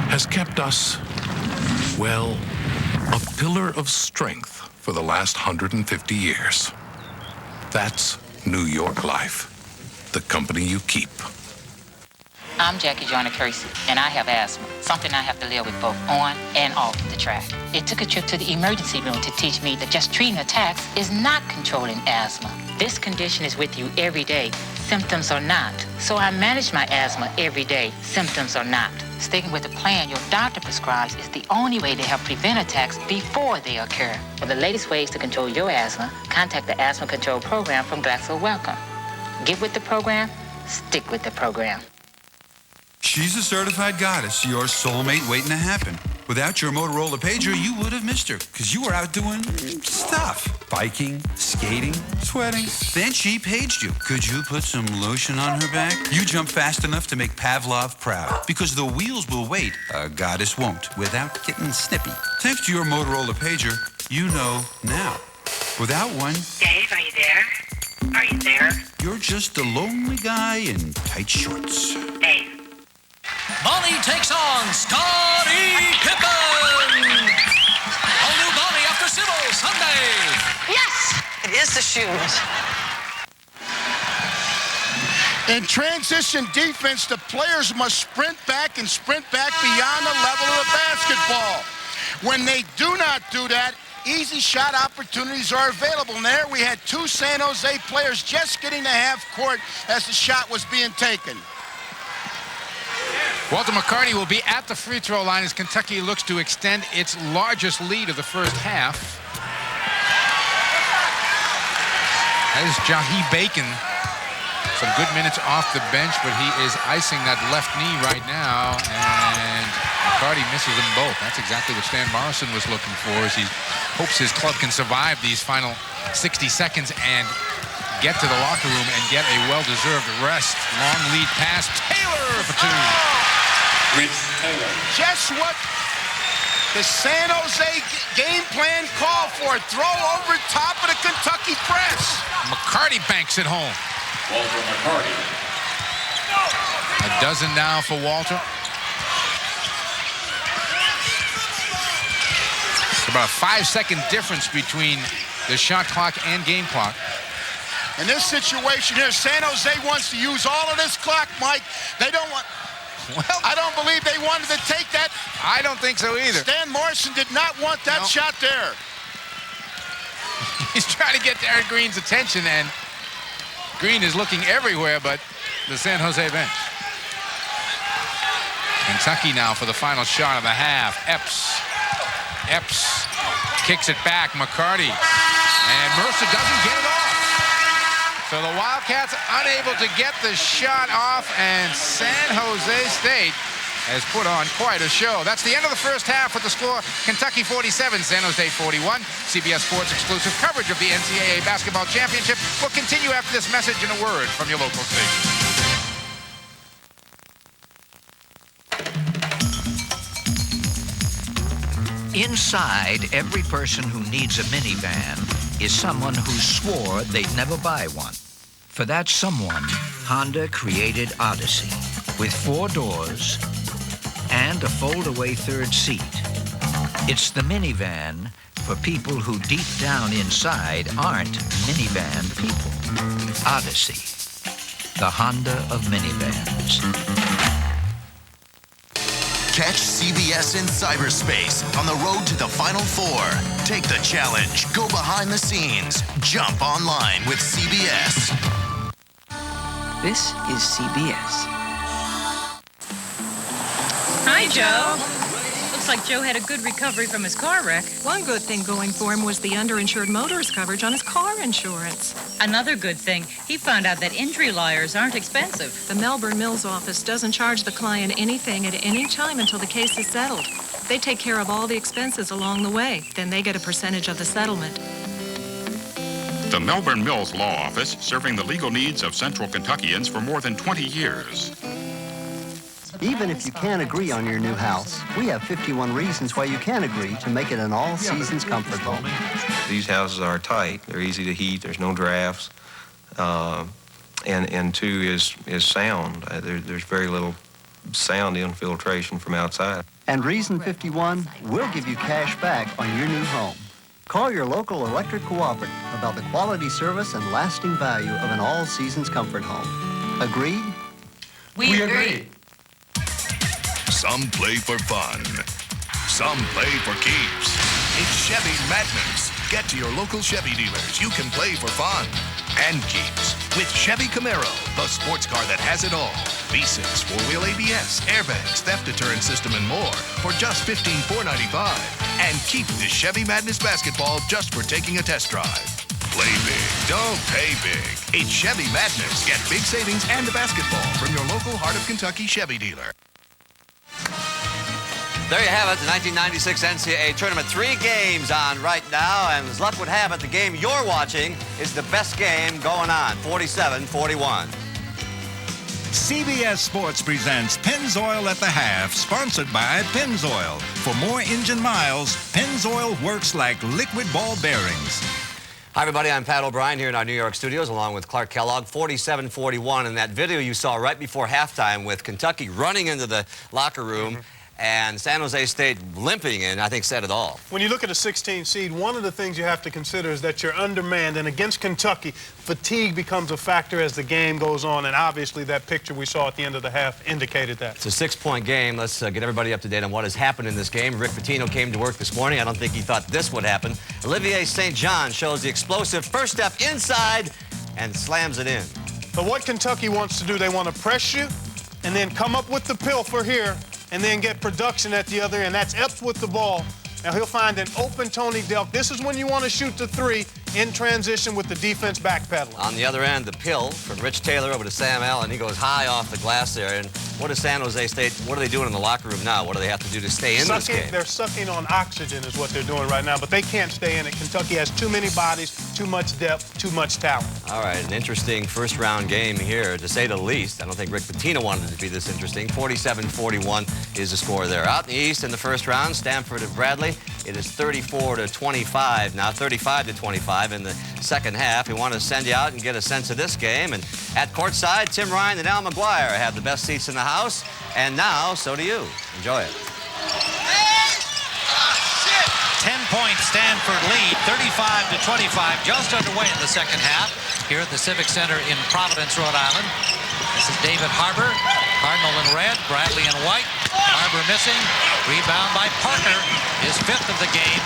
has kept us, well, a pillar of strength for the last 150 years. That's New York Life, the company you keep. I'm Jackie Joyner Kersey, and I have asthma, something I have to live with both on and off the track. It took a trip to the emergency room to teach me that just treating attacks is not controlling asthma. This condition is with you every day. Symptoms are not. So I manage my asthma every day. Symptoms are not. Sticking with the plan your doctor prescribes is the only way to help prevent attacks before they occur. For the latest ways to control your asthma, contact the Asthma Control Program from Glaxo Wellcome. Get with the program, stick with the program. She's a certified goddess, your soulmate waiting to happen. Without your Motorola pager, you would have missed her, because you were out doing stuff. Biking, skating, sweating. Then she paged you. Could you put some lotion on her back? You jump fast enough to make Pavlov proud, because the wheels will wait. A goddess won't, without getting snippy. Thanks to your Motorola pager, you know now. Without one... Dave, are you there? Are you there? You're just a lonely guy in tight shorts. Dave. Bonnie takes on Scottie Pippen. All new Bonnie after Civil Sunday. Yes! It is the shoes. In transition defense, the players must sprint back and sprint back beyond the level of the basketball. When they do not do that, easy shot opportunities are available. And there we had two San Jose players just getting to half court as the shot was being taken. Walter McCarty will be at the free throw line as Kentucky looks to extend its largest lead of the first half. That is Jahi Bacon. Some good minutes off the bench, but he is icing that left knee right now, and McCarty misses them both. That's exactly what Stan Morrison was looking for, as he hopes his club can survive these final 60 seconds and get to the locker room and get a well-deserved rest. Long lead pass, Taylor for two. Just what the San Jose game plan called for. Throw over top of the Kentucky press. McCarty banks it home. Walter McCarty. A dozen now for Walter. It's about a 5-second difference between the shot clock and game clock. In this situation here, San Jose wants to use all of this clock, Mike. They don't want... Well, I don't believe they wanted to take that. I don't think so either. Stan Morrison did not want that shot there. He's trying to get Darren Green's attention, and Green is looking everywhere but the San Jose bench. Kentucky now for the final shot of the half. Epps kicks it back. McCarty. And Mercer doesn't get it off. So the Wildcats unable to get the shot off, and San Jose State has put on quite a show. That's the end of the first half with the score Kentucky 47, San Jose 41. CBS Sports exclusive coverage of the NCAA Basketball Championship will continue after this message and a word from your local station. Inside every person who needs a minivan is someone who swore they'd never buy one. For that someone, Honda created Odyssey, with 4 doors and a fold-away third seat. It's the minivan for people who deep down inside aren't minivan people. Odyssey, the Honda of minivans. Catch CBS in cyberspace on the road to the Final Four. Take the challenge. Go behind the scenes. Jump online with CBS. This is CBS. Hi, Joe. Looks like Joe had a good recovery from his car wreck. One good thing going for him was the underinsured motorist coverage on his car insurance. Another good thing, he found out that injury lawyers aren't expensive. The Melbourne Mills office doesn't charge the client anything at any time until the case is settled. They take care of all the expenses along the way. Then they get a percentage of the settlement. The Melbourne Mills Law Office, serving the legal needs of Central Kentuckians for more than 20 years. Even if you can't agree on your new house, we have 51 reasons why you can agree to make it an all-seasons comfort home. These houses are tight. They're easy to heat. There's no drafts. And two is sound. There's very little sound infiltration from outside. And reason 51, we'll give you cash back on your new home. Call your local electric cooperative about the quality service and lasting value of an all-seasons comfort home. Agreed? We agree. Some play for fun. Some play for keeps. It's Chevy Madness. Get to your local Chevy dealers. You can play for fun and keeps with Chevy Camaro, the sports car that has it all. V6, four-wheel ABS, airbags, theft deterrent system, and more for just $15,495. And keep the Chevy Madness basketball just for taking a test drive. Play big, don't pay big. It's Chevy Madness. Get big savings and a basketball from your local Heart of Kentucky Chevy dealer. There you have it, the 1996 NCAA tournament. 3 games on right now, and as luck would have it, the game you're watching is the best game going on, 47-41. CBS Sports presents Pennzoil at the Half, sponsored by Pennzoil. For more engine miles, Pennzoil works like liquid ball bearings. Hi, everybody. I'm Pat O'Brien here in our New York studios, along with Clark Kellogg. 47-41, and that video you saw right before halftime with Kentucky running into the locker room and San Jose State limping in, I think, said it all. When you look at a 16 seed, one of the things you have to consider is that you're undermanned, and against Kentucky, fatigue becomes a factor as the game goes on, and obviously that picture we saw at the end of the half indicated that. It's a 6-point game. Let's get everybody up to date on what has happened in this game. Rick Pitino came to work this morning. I don't think he thought this would happen. Olivier St. John shows the explosive first step inside and slams it in. But what Kentucky wants to do, they want to press you and then come up with the pilfer here and then get production at the other end. That's Epps with the ball. Now he'll find an open Tony Delk. This is when you want to shoot the 3 in transition with the defense backpedaling. On the other end, the pill from Rich Taylor over to Sam Allen. He goes high off the glass there. And what is San Jose State, what are they doing in the locker room now? What do they have to do to stay in this game? They're sucking on oxygen is what they're doing right now, but they can't stay in it. Kentucky has too many bodies, too much depth, too much talent. All right, an interesting first-round game here, to say the least. I don't think Rick Pitino wanted it to be this interesting. 47-41 is the score there. Out in the East in the first round, Stanford and Bradley. It is 34-25 now, 35-25 in the second half. We want to send you out and get a sense of this game. And at courtside, Tim Ryan and Al McGuire have the best seats in the house. And now, so do you. Enjoy it. 10-point Stanford lead, 35-25, just underway in the second half here at the Civic Center in Providence, Rhode Island. This is David Harbour, Cardinal in red, Bradley in white. Harbour missing, rebound by Parker, his 5th of the game.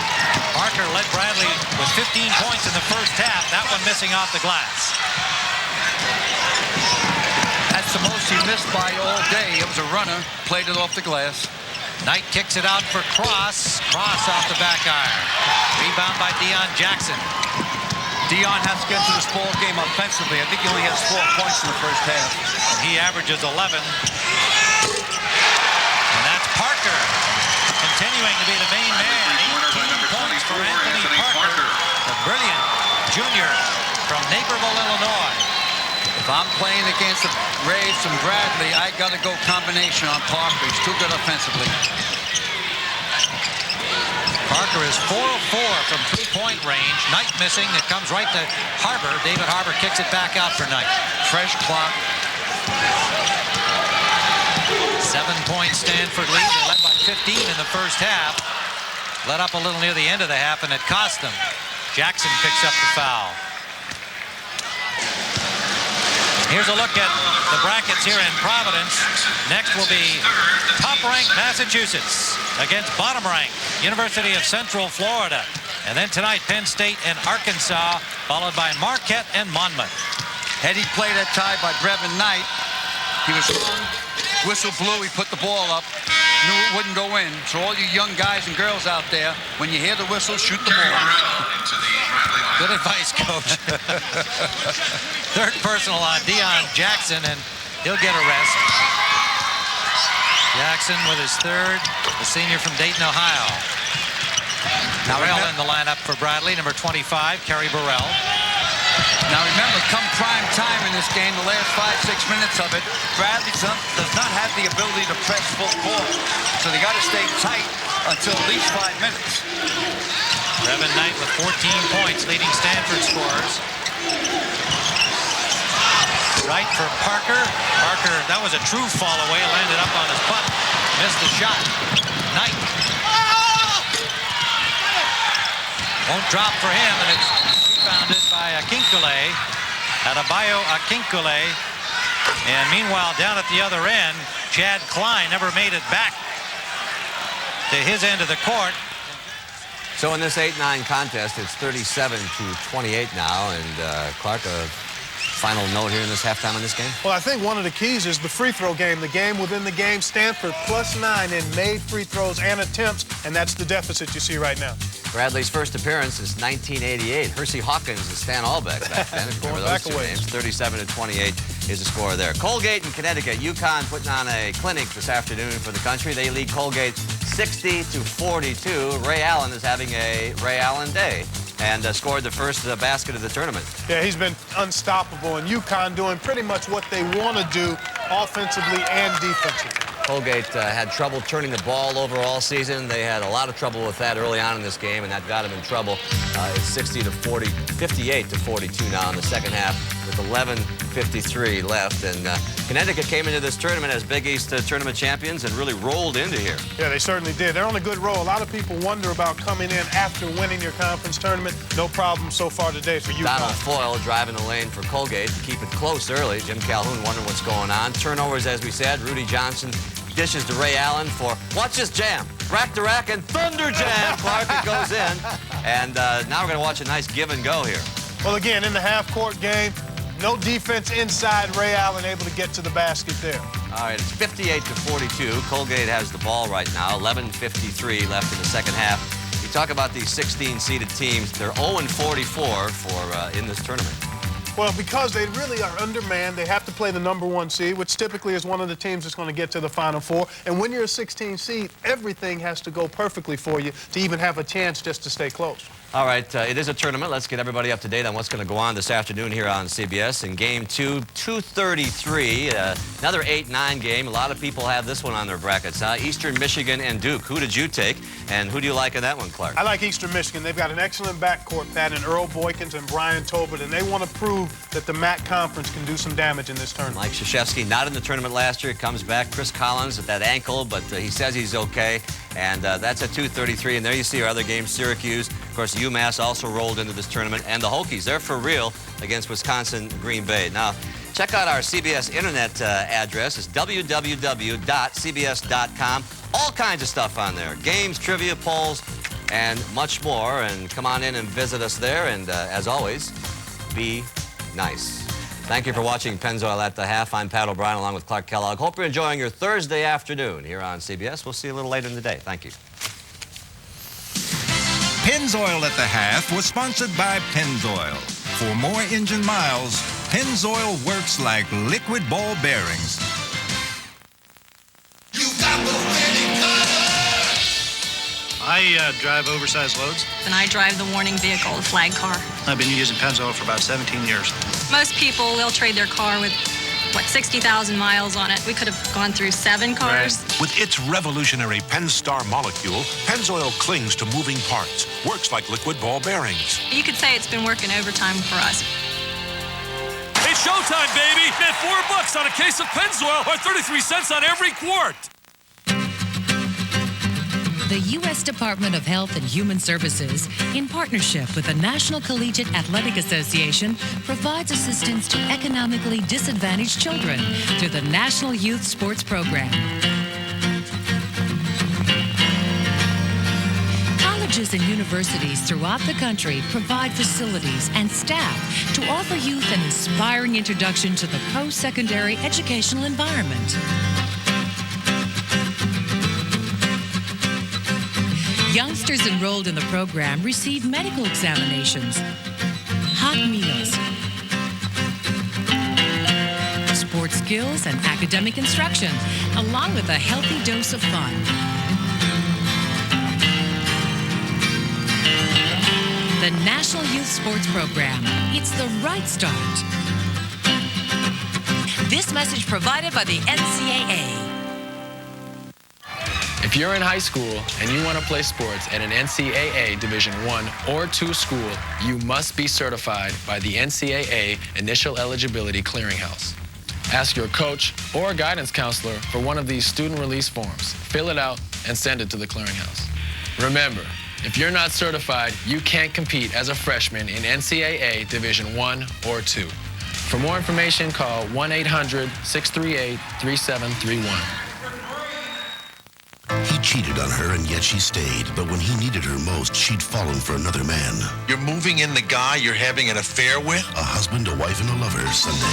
Parker led Bradley with 15 points in the first half, that one missing off the glass. That's the most he missed by all day. It was a runner, played it off the glass. Knight kicks it out for Cross. Cross off the back iron. Rebound by Deion Jackson. Deion has to get into this ball game offensively. I think he only has 4 points in the first half. He averages 11. And that's Parker continuing to be the main man. 18 points for Anthony Parker, the brilliant junior from Naperville, Illinois. If I'm playing against the Rays and Bradley, I got to go combination on Parker. He's too good offensively. Parker is 4 of 4 from 3-point range. Knight missing. It comes right to Harbour. David Harbour kicks it back out for Knight. Fresh clock. 7-point Stanford lead. They led by 15 in the first half. Let up a little near the end of the half, and it cost them. Jackson picks up the foul. Here's a look at the brackets here in Providence. Next will be top-ranked Massachusetts against bottom-ranked University of Central Florida. And then tonight, Penn State and Arkansas, followed by Marquette and Monmouth. Had he played that tie by Brevin Knight, he was whistle blew, he put the ball up, knew it wouldn't go in. So all you young guys and girls out there, when you hear the whistle, shoot the ball. Good advice, Coach. Third personal on Deion Jackson, and he'll get a rest. Jackson with his third, the senior from Dayton, Ohio. Now Burrell in the lineup for Bradley, number 25, Kerry Burrell. Now remember, come prime time in this game, the last 5-6 minutes of it, Bradley does not have the ability to press full court. So they got to stay tight until at least 5 minutes. Revan Knight with 14 points, leading Stanford scorers. Right for Parker. Parker, that was a true fall away, landed up on his butt, missed the shot. Knight. Won't drop for him, and it's rebounded by Akinkule. Adebayo Akinkule. And meanwhile, down at the other end, Chad Klein never made it back to his end of the court. So in this 8-9 contest, it's 37-28 now. And Clark, a final note here in this halftime in this game? Well, I think one of the keys is the free throw game. The game within the game, Stanford +9 in made free throws and attempts, and that's the deficit you see right now. Bradley's first appearance is 1988. Hersey Hawkins and Stan Albeck back then. Remember those two names? 37-28 is the score there. Colgate in Connecticut. UConn putting on a clinic this afternoon for the country. They lead Colgate 60-42. Ray Allen is having a Ray Allen day and scored the first basket of the tournament. Yeah, he's been unstoppable, and UConn doing pretty much what they want to do offensively and defensively. Colgate had trouble turning the ball over all season. They had a lot of trouble with that early on in this game, and that got them in trouble. It's 58-42 now in the second half with 11:53 left. And Connecticut came into this tournament as Big East tournament champions and really rolled into here. Yeah, they certainly did. They're on a good roll. A lot of people wonder about coming in after winning your conference tournament. No problem so far today for UConn. Donald Foyle driving the lane for Colgate to keep it close early. Jim Calhoun wondering what's going on. Turnovers, as we said. Rudy Johnson dishes to Ray Allen for, watch this jam, rack to rack and thunder jam. Clark, it goes in. And now we're going to watch a nice give and go here. Well, again, in the half-court game, no defense inside. Ray Allen able to get to the basket there. All right, it's 58-42. Colgate has the ball right now. 11:53 left in the second half. You talk about these 16-seeded teams. They're 0-44 in this tournament. Well, because they really are undermanned, they have to play the #1 seed, which typically is one of the teams that's going to get to the Final Four. And when you're a 16 seed, everything has to go perfectly for you to even have a chance just to stay close. All right, it is a tournament. Let's get everybody up to date on what's going to go on this afternoon here on CBS. In Game 2, 2:33, another 8-9 game. A lot of people have this one on their brackets. Eastern Michigan and Duke. Who did you take, and who do you like in that one, Clark? I like Eastern Michigan. They've got an excellent backcourt, Pat, and Earl Boykins and Brian Tobert, and they want to prove that the MAC Conference can do some damage in this tournament. Mike Krzyzewski, not in the tournament last year, comes back. Chris Collins at that ankle, but he says he's okay. And that's at 2:33. And there you see our other games. Syracuse, of course, UMass also rolled into this tournament. And the Hokies, they're for real against Wisconsin Green Bay. Now, check out our CBS internet address. It's www.cbs.com. All kinds of stuff on there. Games, trivia, polls, and much more. And come on in and visit us there. And as always, be nice. Thank you for watching Pennzoil at the Half. I'm Pat O'Brien along with Clark Kellogg. Hope you're enjoying your Thursday afternoon here on CBS. We'll see you a little later in the day. Thank you. Pennzoil at the Half was sponsored by Pennzoil. For more engine miles, Pennzoil works like liquid ball bearings. I drive oversized loads. And I drive the warning vehicle, the flag car. I've been using Pennzoil for about 17 years. Most people will trade their car with, 60,000 miles on it. We could have gone through 7 cars. Right. With its revolutionary Pennstar molecule, Pennzoil clings to moving parts, works like liquid ball bearings. You could say it's been working overtime for us. It's showtime, baby! Get $4 on a case of Pennzoil or 33 cents on every quart. The U.S. Department of Health and Human Services, in partnership with the National Collegiate Athletic Association, provides assistance to economically disadvantaged children through the National Youth Sports Program. Colleges and universities throughout the country provide facilities and staff to offer youth an inspiring introduction to the post-secondary educational environment. Youngsters enrolled in the program receive medical examinations, hot meals, sports skills, and academic instruction, along with a healthy dose of fun. The National Youth Sports Program. It's the right start. This message provided by the NCAA. If you're in high school and you want to play sports at an NCAA Division I or II school, you must be certified by the NCAA Initial Eligibility Clearinghouse. Ask your coach or guidance counselor for one of these student release forms. Fill it out and send it to the clearinghouse. Remember, if you're not certified, you can't compete as a freshman in NCAA Division I or II. For more information, call 1-800-638-3731. He cheated on her, and yet she stayed. But when he needed her most, she'd fallen for another man. You're moving in the guy you're having an affair with? A husband, a wife, and a lover, Sunday.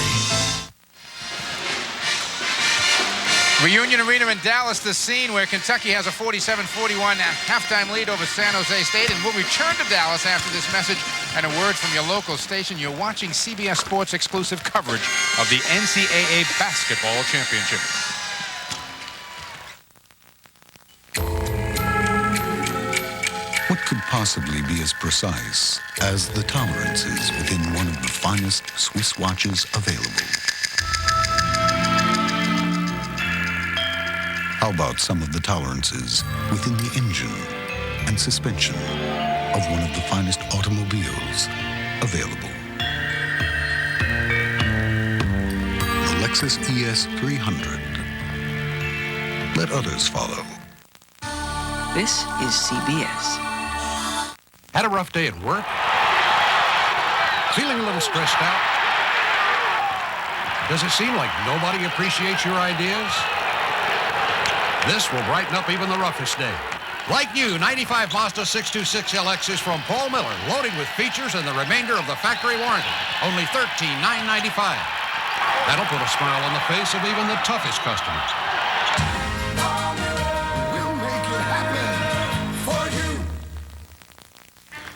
Reunion Arena in Dallas, the scene where Kentucky has a 47-41 halftime lead over San Jose State. And we'll return to Dallas after this message and a word from your local station. You're watching CBS Sports exclusive coverage of the NCAA Basketball Championship. What could possibly be as precise as the tolerances within one of the finest Swiss watches available? How about some of the tolerances within the engine and suspension of one of the finest automobiles available? The Lexus ES 300. Let others follow. This is CBS. Had a rough day at work? Feeling a little stressed out? Does it seem like nobody appreciates your ideas? This will brighten up even the roughest day. Like new 95 Mazda 626 LX is from Paul Miller, loading with features and the remainder of the factory warranty. Only $13,995. That'll put a smile on the face of even the toughest customers. We'll make it happen for you.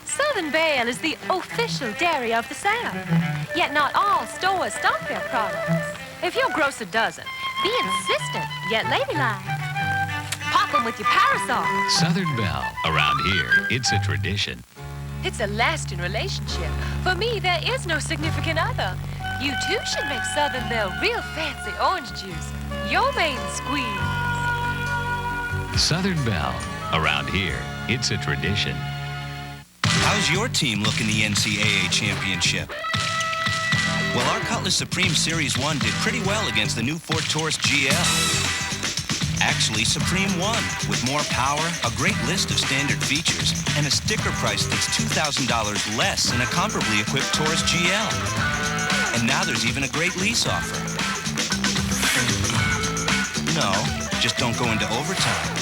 Southern Belle is the official dairy of the South. Yet not all stores stock their products. If your grocer doesn't, be insistent, yet ladylike. Pop them with your parasol. Southern Belle. Around here, it's a tradition. It's a lasting relationship. For me, there is no significant other. You too should make Southern Belle real fancy orange juice. Your main squeeze. Southern Belle. Around here, it's a tradition. How's your team look in the NCAA championship? Well, our Cutlass Supreme Series 1 did pretty well against the new Ford Taurus GL. Actually, Supreme won with more power, a great list of standard features, and a sticker price that's $2,000 less than a comparably equipped Taurus GL. And now there's even a great lease offer. No, just don't go into overtime.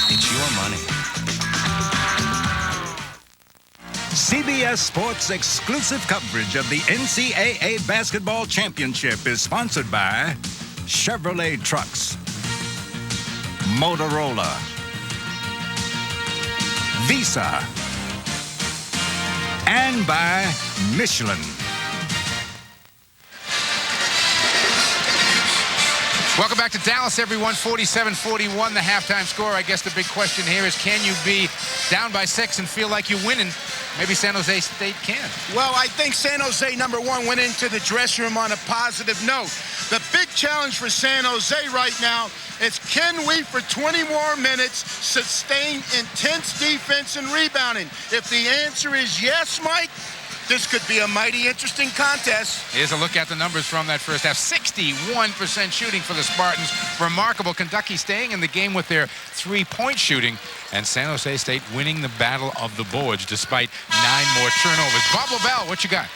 It's your money. CBS Sports exclusive coverage of the NCAA Basketball Championship is sponsored by Chevrolet Trucks, Motorola, Visa, and by Michelin. Welcome back to Dallas, everyone. 47-41, the halftime score. I guess the big question here is, can you be down by 6 and feel like you're winning? Maybe San Jose State can. Well, I think San Jose, number one, went into the dressing room on a positive note. The big challenge for San Jose right now is, can we, for 20 more minutes, sustain intense defense and rebounding? If the answer is yes, Mike, this could be a mighty interesting contest. Here's a look at the numbers from that first half. 61% shooting for the Spartans. Remarkable. Kentucky staying in the game with their three-point shooting. And San Jose State winning the battle of the boards despite 9 more turnovers. Bob LaBelle, what you got?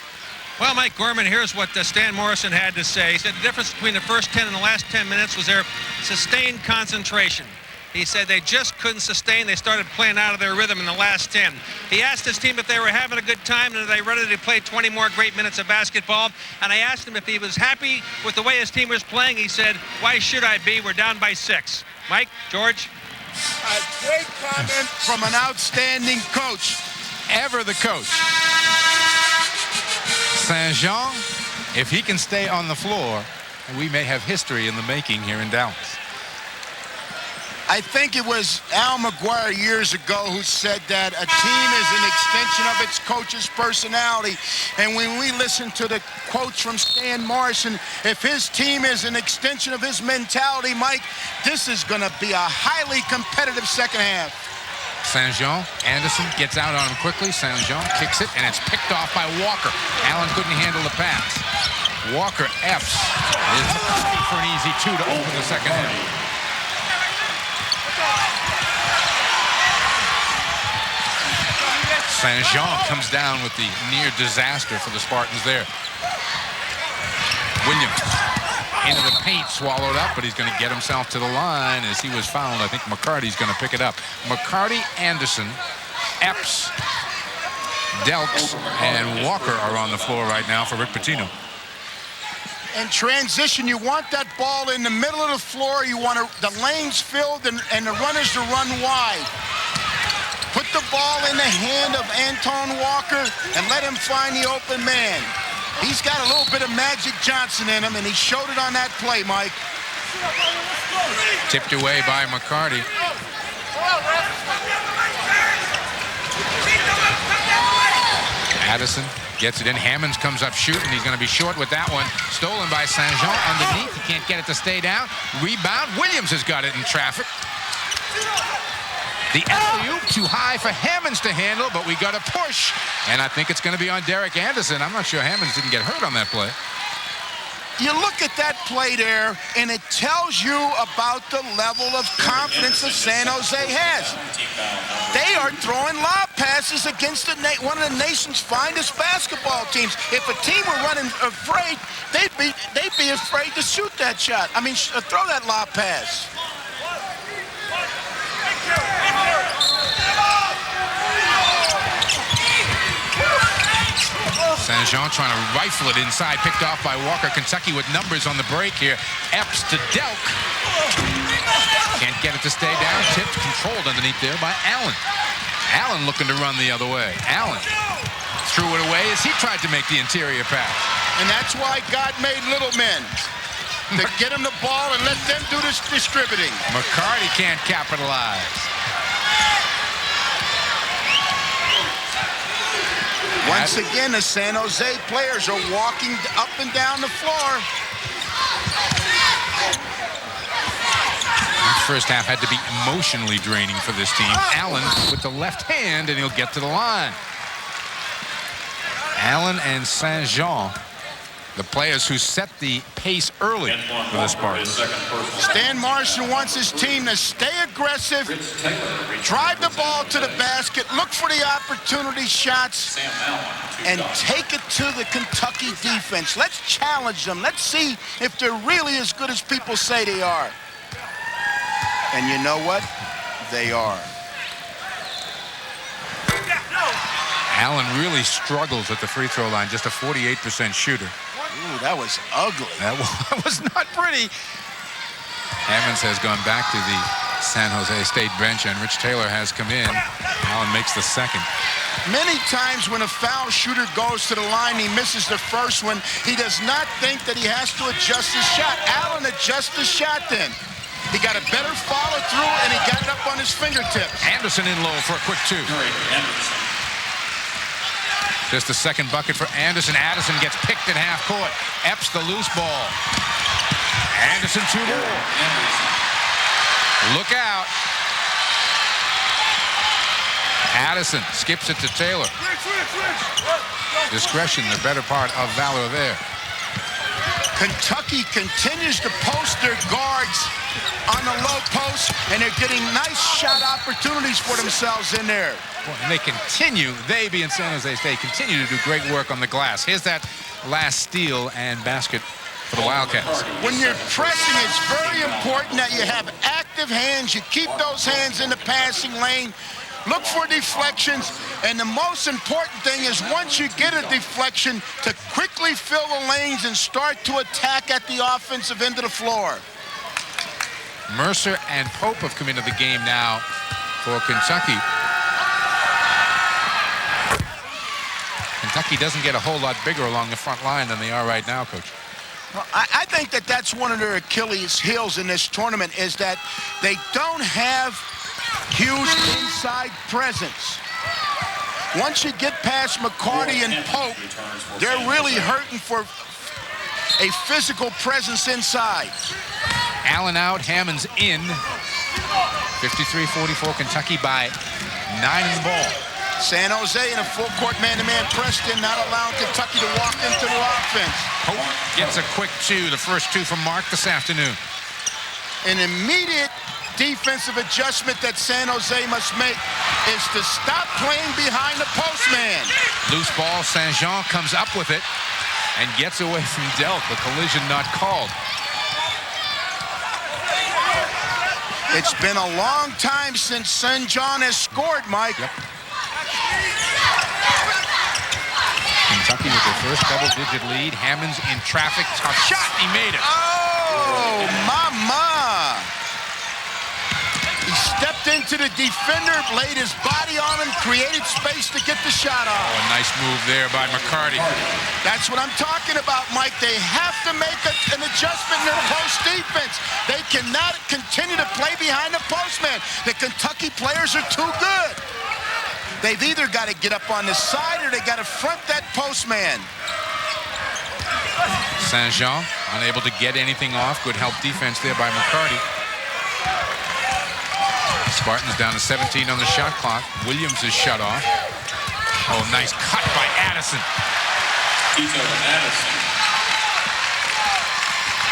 Well, Mike Gorman, here's what Stan Morrison had to say. He said the difference between the first 10 and the last 10 minutes was their sustained concentration. He said they just couldn't sustain. They started playing out of their rhythm in the last 10. He asked his team if they were having a good time and are they ready to play 20 more great minutes of basketball. And I asked him if he was happy with the way his team was playing. He said, why should I be? We're down by 6. Mike, George? A great comment from an outstanding coach. Ever the coach. Saint-Jean, if he can stay on the floor, we may have history in the making here in Dallas. I think it was Al McGuire years ago who said that a team is an extension of its coach's personality. And when we listen to the quotes from Stan Morrison, if his team is an extension of his mentality, Mike, this is going to be a highly competitive second half. Saint-Jean, Anderson gets out on him quickly. Saint-Jean kicks it, and it's picked off by Walker. Allen couldn't handle the pass. Walker F's is for an easy 2 to open the second half. Saint-Jean comes down with the near disaster for the Spartans there. Williams into the paint, swallowed up, but he's going to get himself to the line as he was fouled. I think McCarty's going to pick it up. McCarty, Anderson, Epps, Delks, and Walker are on the floor right now for Rick Pitino. In transition, you want that ball in the middle of the floor. You want the lanes filled and the runners to run wide. Put the ball in the hand of Anton Walker and let him find the open man. He's got a little bit of Magic Johnson in him, and he showed it on that play, Mike. Tipped away by McCarty. Addison gets it in. Hammonds comes up shooting. He's going to be short with that one. Stolen by Saint-Jean underneath. He can't get it to stay down. Rebound. Williams has got it in traffic. The alley-oop too high for Hammonds to handle, but we got a push. And I think it's going to be on Derek Anderson. I'm not sure Hammonds didn't get hurt on that play. You look at that play there, and it tells you about the level of confidence that San Jose has. They are throwing lob passes against one of the nation's finest basketball teams. If a team were running afraid, they'd be afraid to shoot that shot. I mean, throw that lob pass. Saint-Jean trying to rifle it inside, picked off by Walker. Kentucky with numbers on the break here. Epps to Delk. Can't get it to stay down. Tipped, controlled underneath there by Allen. Allen looking to run the other way. Allen threw it away as he tried to make the interior pass. And that's why God made little men. To get them the ball and let them do this distributing. McCarty can't capitalize. Once again, the San Jose players are walking up and down the floor. The first half had to be emotionally draining for this team. Allen with the left hand, and he'll get to the line. Allen and Saint-Jean, the players who set the pace early for the Spartans. Stan Morrison wants his team to stay aggressive, drive the ball to the basket, look for the opportunity shots, and take it to the Kentucky defense. Let's challenge them. Let's see if they're really as good as people say they are. And you know what? They are. Allen really struggles at the free throw line, just a 48% shooter. Ooh, that was ugly. That was not pretty. Hammonds has gone back to the San Jose State bench, and Rich Taylor has come in. Allen makes the second. Many times when a foul shooter goes to the line, he misses the first one. He does not think that he has to adjust his shot. Allen adjusts his shot then. He got a better follow through, and he got it up on his fingertips. Anderson in low for a quick 2. Just the second bucket for Anderson. Addison gets picked at half court. Epps the loose ball. Anderson 2 more. Look out. Addison skips it to Taylor. Discretion, the better part of valor there. Kentucky continues to post their guards on the low post, and they're getting nice shot opportunities for themselves in there. And they being San Jose State, continue to do great work on the glass. Here's that last steal and basket for the Wildcats. When you're pressing, it's very important that you have active hands. You keep those hands in the passing lane. Look for deflections. And the most important thing is once you get a deflection, to quickly fill the lanes and start to attack at the offensive end of the floor. Mercer and Pope have come into the game now for Kentucky. Kentucky doesn't get a whole lot bigger along the front line than they are right now, Coach. Well, I think that's one of their Achilles' heels in this tournament is that they don't have huge inside presence. Once you get past McCarty and Pope, they're really hurting for a physical presence inside. Allen out, Hammonds in. 53-44, Kentucky by 9 in the ball. San Jose in a full-court man-to-man Preston, not allowing Kentucky to walk into their offense. Pope gets a quick 2, the first 2 from Mark this afternoon. An immediate defensive adjustment that San Jose must make is to stop playing behind the postman. Loose ball, Saint-Jean comes up with it and gets away from Delk. The collision not called. It's been a long time since Saint-Jean has scored, Mike. Yep. Kentucky with their first double-digit lead. Hammonds in traffic. Tough shot. He made it. Oh, mama. He stepped into the defender, laid his body on him, created space to get the shot off. Oh, a nice move there by McCarty. That's what I'm talking about, Mike. They have to make an adjustment in their post defense. They cannot continue to play behind the postman. The Kentucky players are too good. They've either got to get up on the side or they got to front that postman. Saint-Jean unable to get anything off. Good help defense there by McCarty. Spartans down to 17 on the shot clock. Williams is shut off. Oh, nice cut by Addison.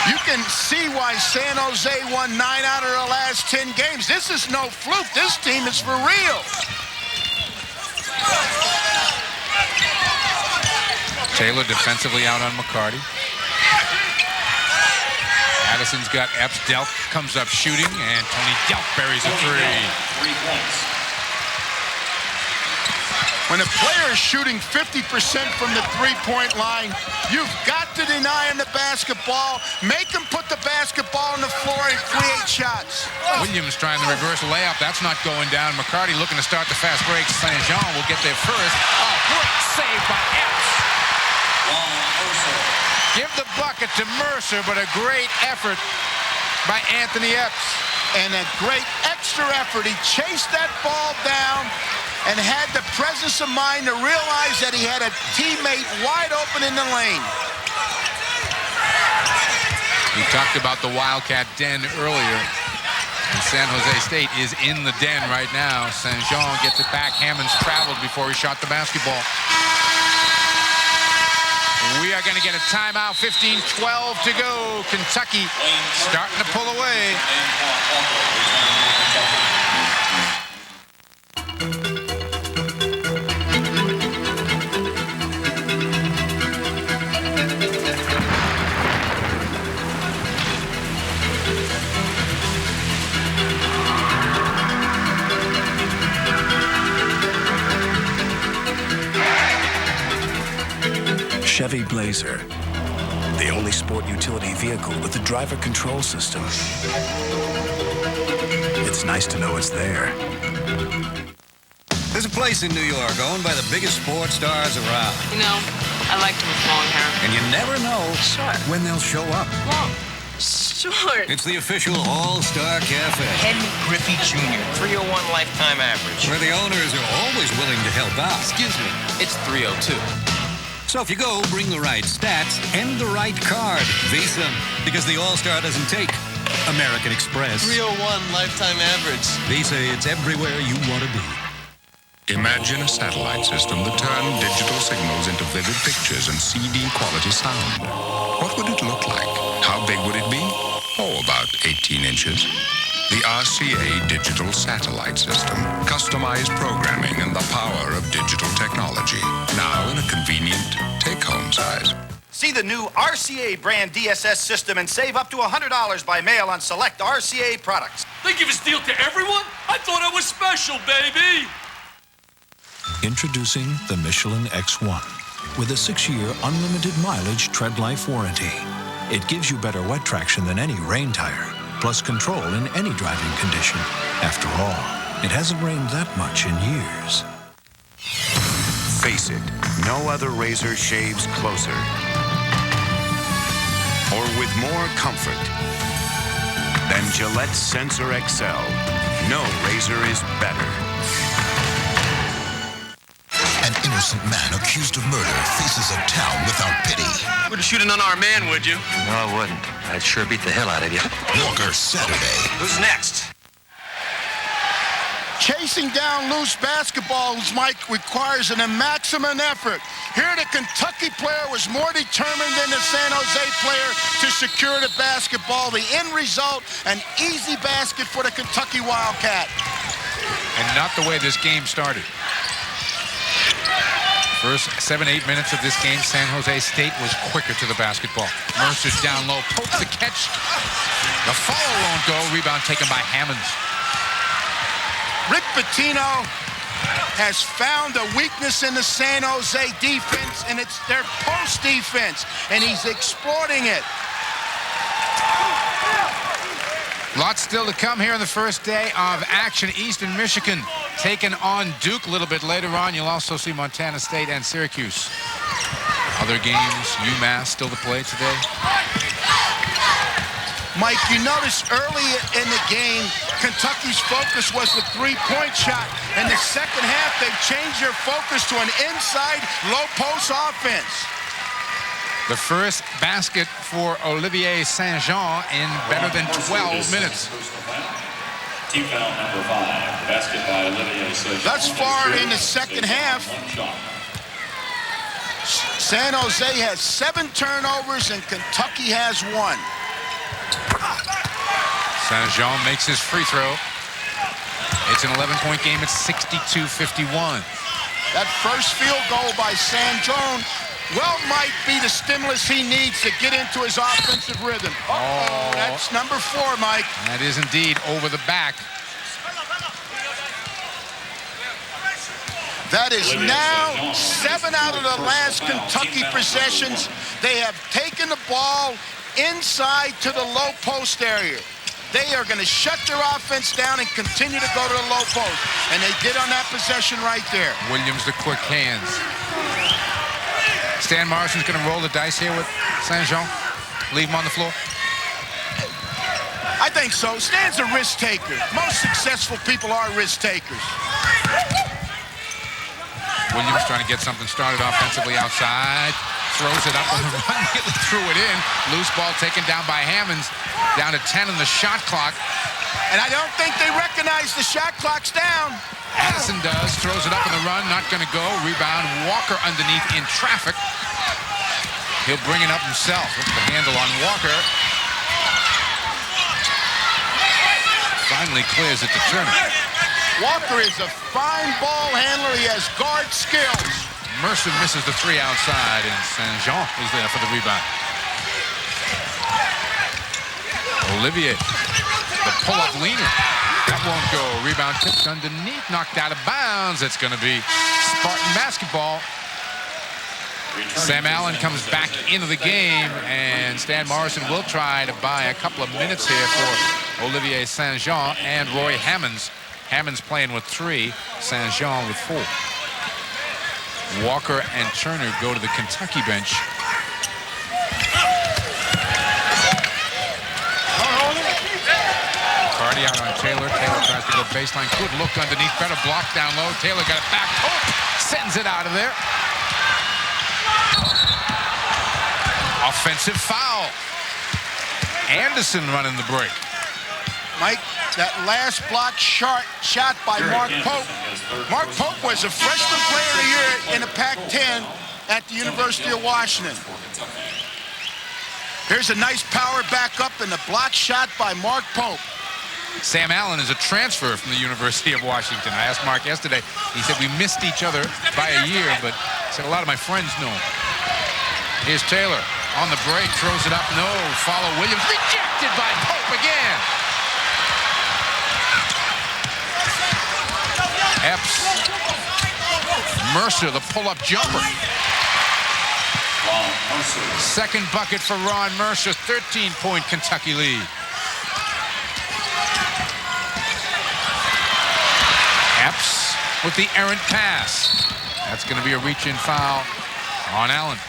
You can see why San Jose won 9 out of their last 10 games. This is no fluke. This team is for real. Taylor defensively out on McCarty. Addison's got Epps. Delk comes up shooting, and Tony Delk buries a 3. 3 points. When a player is shooting 50% from the three-point line, you've got to deny him the basketball. Make him put the basketball on the floor and create shots. Williams trying the reverse layup. That's not going down. McCarty looking to start the fast break. Saint-Jean will get there first. Oh, great save by Epps. Give the bucket to Mercer, but a great effort by Anthony Epps. And a great extra effort. He chased that ball down and had the presence of mind to realize that he had a teammate wide open in the lane. We talked about the Wildcat den earlier. And San Jose State is in the den right now. Saint-Jean gets it back. Hammonds traveled before he shot the basketball. We are going to get a timeout. 15-12 to go. Kentucky starting to pull away. Chevy Blazer, the only sport utility vehicle with a driver control system. It's nice to know it's there. There's a place in New York owned by the biggest sports stars around. You know, I like to with long hair. And you never know when they'll show up. Long. Short. It's the official All-Star Cafe. Henry Griffey Jr., 301 lifetime average. Where the owners are always willing to help out. Excuse me, it's 302. So if you go, bring the right stats and the right card. Visa, because the All-Star doesn't take American Express. 301 lifetime average. Visa, it's everywhere you want to be. Imagine a satellite system that turned digital signals into vivid pictures and CD-quality sound. What would it look like? How big would it be? Oh, about 18 inches. The RCA Digital Satellite System. Customized programming and the power of digital technology. Now in a convenient take-home size. See the new RCA brand DSS system and save up to $100 by mail on select RCA products. They give a deal to everyone? I thought I was special, baby. Introducing the Michelin X1 with a 6-year unlimited mileage tread life warranty. It gives you better wet traction than any rain tire plus control in any driving condition. After all, it hasn't rained that much in years. Face it, no other razor shaves closer or with more comfort than Gillette Sensor XL. No razor is better. An innocent man accused of murder faces a town without pity. Wouldn't shoot an unarmed man, would you? No, I wouldn't. I'd sure beat the hell out of you. Walker Saturday. Who's next? Chasing down loose basketballs, Mike, requires an maximum effort. Here, the Kentucky player was more determined than the San Jose player to secure the basketball. The end result, an easy basket for the Kentucky Wildcat. And not the way this game started. First 7-8 minutes of this game, San Jose State was quicker to the basketball. Mercer down low, pokes the catch. The follow won't go. Rebound taken by Hammonds. Rick Pitino has found a weakness in the San Jose defense, and it's their post defense, and he's exploiting it. Lots still to come here in the first day of action. Eastern Michigan taking on Duke. A little bit later on, you'll also see Montana State and Syracuse. Other games, UMass still to play today. Mike, you notice early in the game, Kentucky's focus was the three-point shot. In the second half, they've changed their focus to an inside low-post offense. The first basket for Olivier Saint-Jean in better than 12 minutes. Team foul number 5, basket by Olivier Saint-Jean. Thus far in the second half, San Jose has 7 turnovers and Kentucky has 1. Saint-Jean makes his free throw. It's an 11-point game. It's 62-51. That first field goal by Saint-Jean might be the stimulus he needs to get into his offensive rhythm. Uh-oh, that's number 4, Mike. That is indeed over the back. That is now 7 out of the last Kentucky possessions. They have taken the ball inside to the low post area. They are going to shut their offense down and continue to go to the low post. And they did on that possession right there. Williams, the quick hands. Stan Morrison's going to roll the dice here with Saint-Jean. Leave him on the floor. I think so. Stan's a risk taker. Most successful people are risk takers. Williams trying to get something started offensively outside. Throws it up on the run, nearly threw it in. Loose ball taken down by Hammonds. Down to 10 on the shot clock. And I don't think they recognize the shot clock's down. Addison does, throws it up on the run, not going to go. Rebound, Walker underneath in traffic. He'll bring it up himself. Look at the handle on Walker. Finally clears it to Turner. Walker is a fine ball handler. He has guard skills. Mercer misses the 3 outside, and Saint-Jean is there for the rebound. Olivier, the pull-up leaner. That won't go. Rebound tipped underneath, knocked out of bounds. It's going to be Spartan basketball. Sam Allen comes back into the game, and Stan Morrison will try to buy a couple of minutes here for Olivier Saint-Jean and Roy Hammonds. Hammonds playing with 3, Saint-Jean with 4. Walker and Turner go to the Kentucky bench. Cardi out on Taylor. Taylor tries to go baseline. Good look underneath. Better block down low. Taylor got it back. Pope sends it out of there. Offensive foul. Anderson running the break. Mike, that last block shot by Mark Pope. Mark Pope was a freshman player of the year in the Pac-10 at the University of Washington. Here's a nice power back up and the block shot by Mark Pope. Sam Allen is a transfer from the University of Washington. I asked Mark yesterday. He said we missed each other by a year, but he said a lot of my friends know him. Here's Taylor on the break, throws it up. No, follow Williams. Rejected by Pope again. Epps. Mercer, the pull-up jumper. Second bucket for Ron Mercer. 13-point Kentucky lead. Epps with the errant pass. That's going to be a reach-in foul on Allen.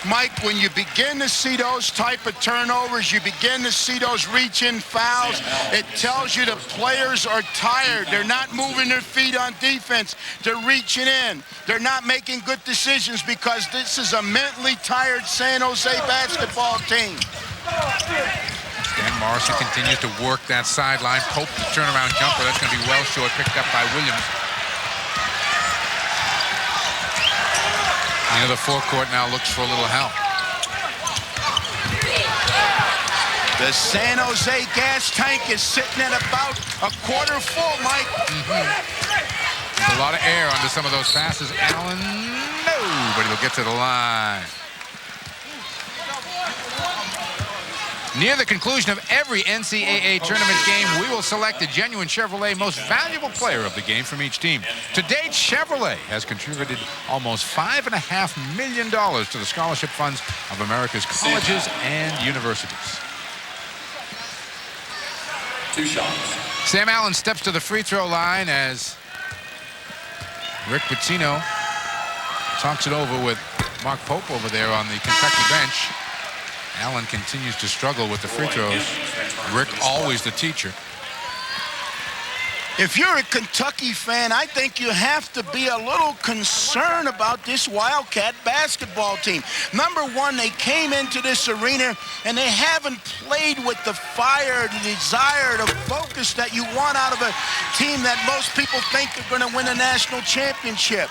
Mike, when you begin to see those type of turnovers, you begin to see those reach-in fouls, it tells you the players are tired. They're not moving their feet on defense. They're reaching in. They're not making good decisions because this is a mentally tired San Jose basketball team. Dan Morrison continues to work that sideline. Pope, the turnaround jumper. That's going to be well short, picked up by Williams. The other forecourt now looks for a little help. The San Jose gas tank is sitting at about a quarter full, Mike. There's a lot of air under some of those passes. Allen, no, but he'll get to the line. Near the conclusion of every NCAA tournament game, we will select a genuine Chevrolet most valuable player of the game from each team. To date, Chevrolet has contributed almost $5.5 million to the scholarship funds of America's colleges and universities. 2 shots. Sam Allen steps to the free throw line as Rick Pitino talks it over with Mark Pope over there on the Kentucky bench. Allen continues to struggle with the free throws. Rick, always the teacher. If you're a Kentucky fan, I think you have to be a little concerned about this Wildcat basketball team. Number one, they came into this arena and they haven't played with the fire, the desire, the focus that you want out of a team that most people think are going to win a national championship.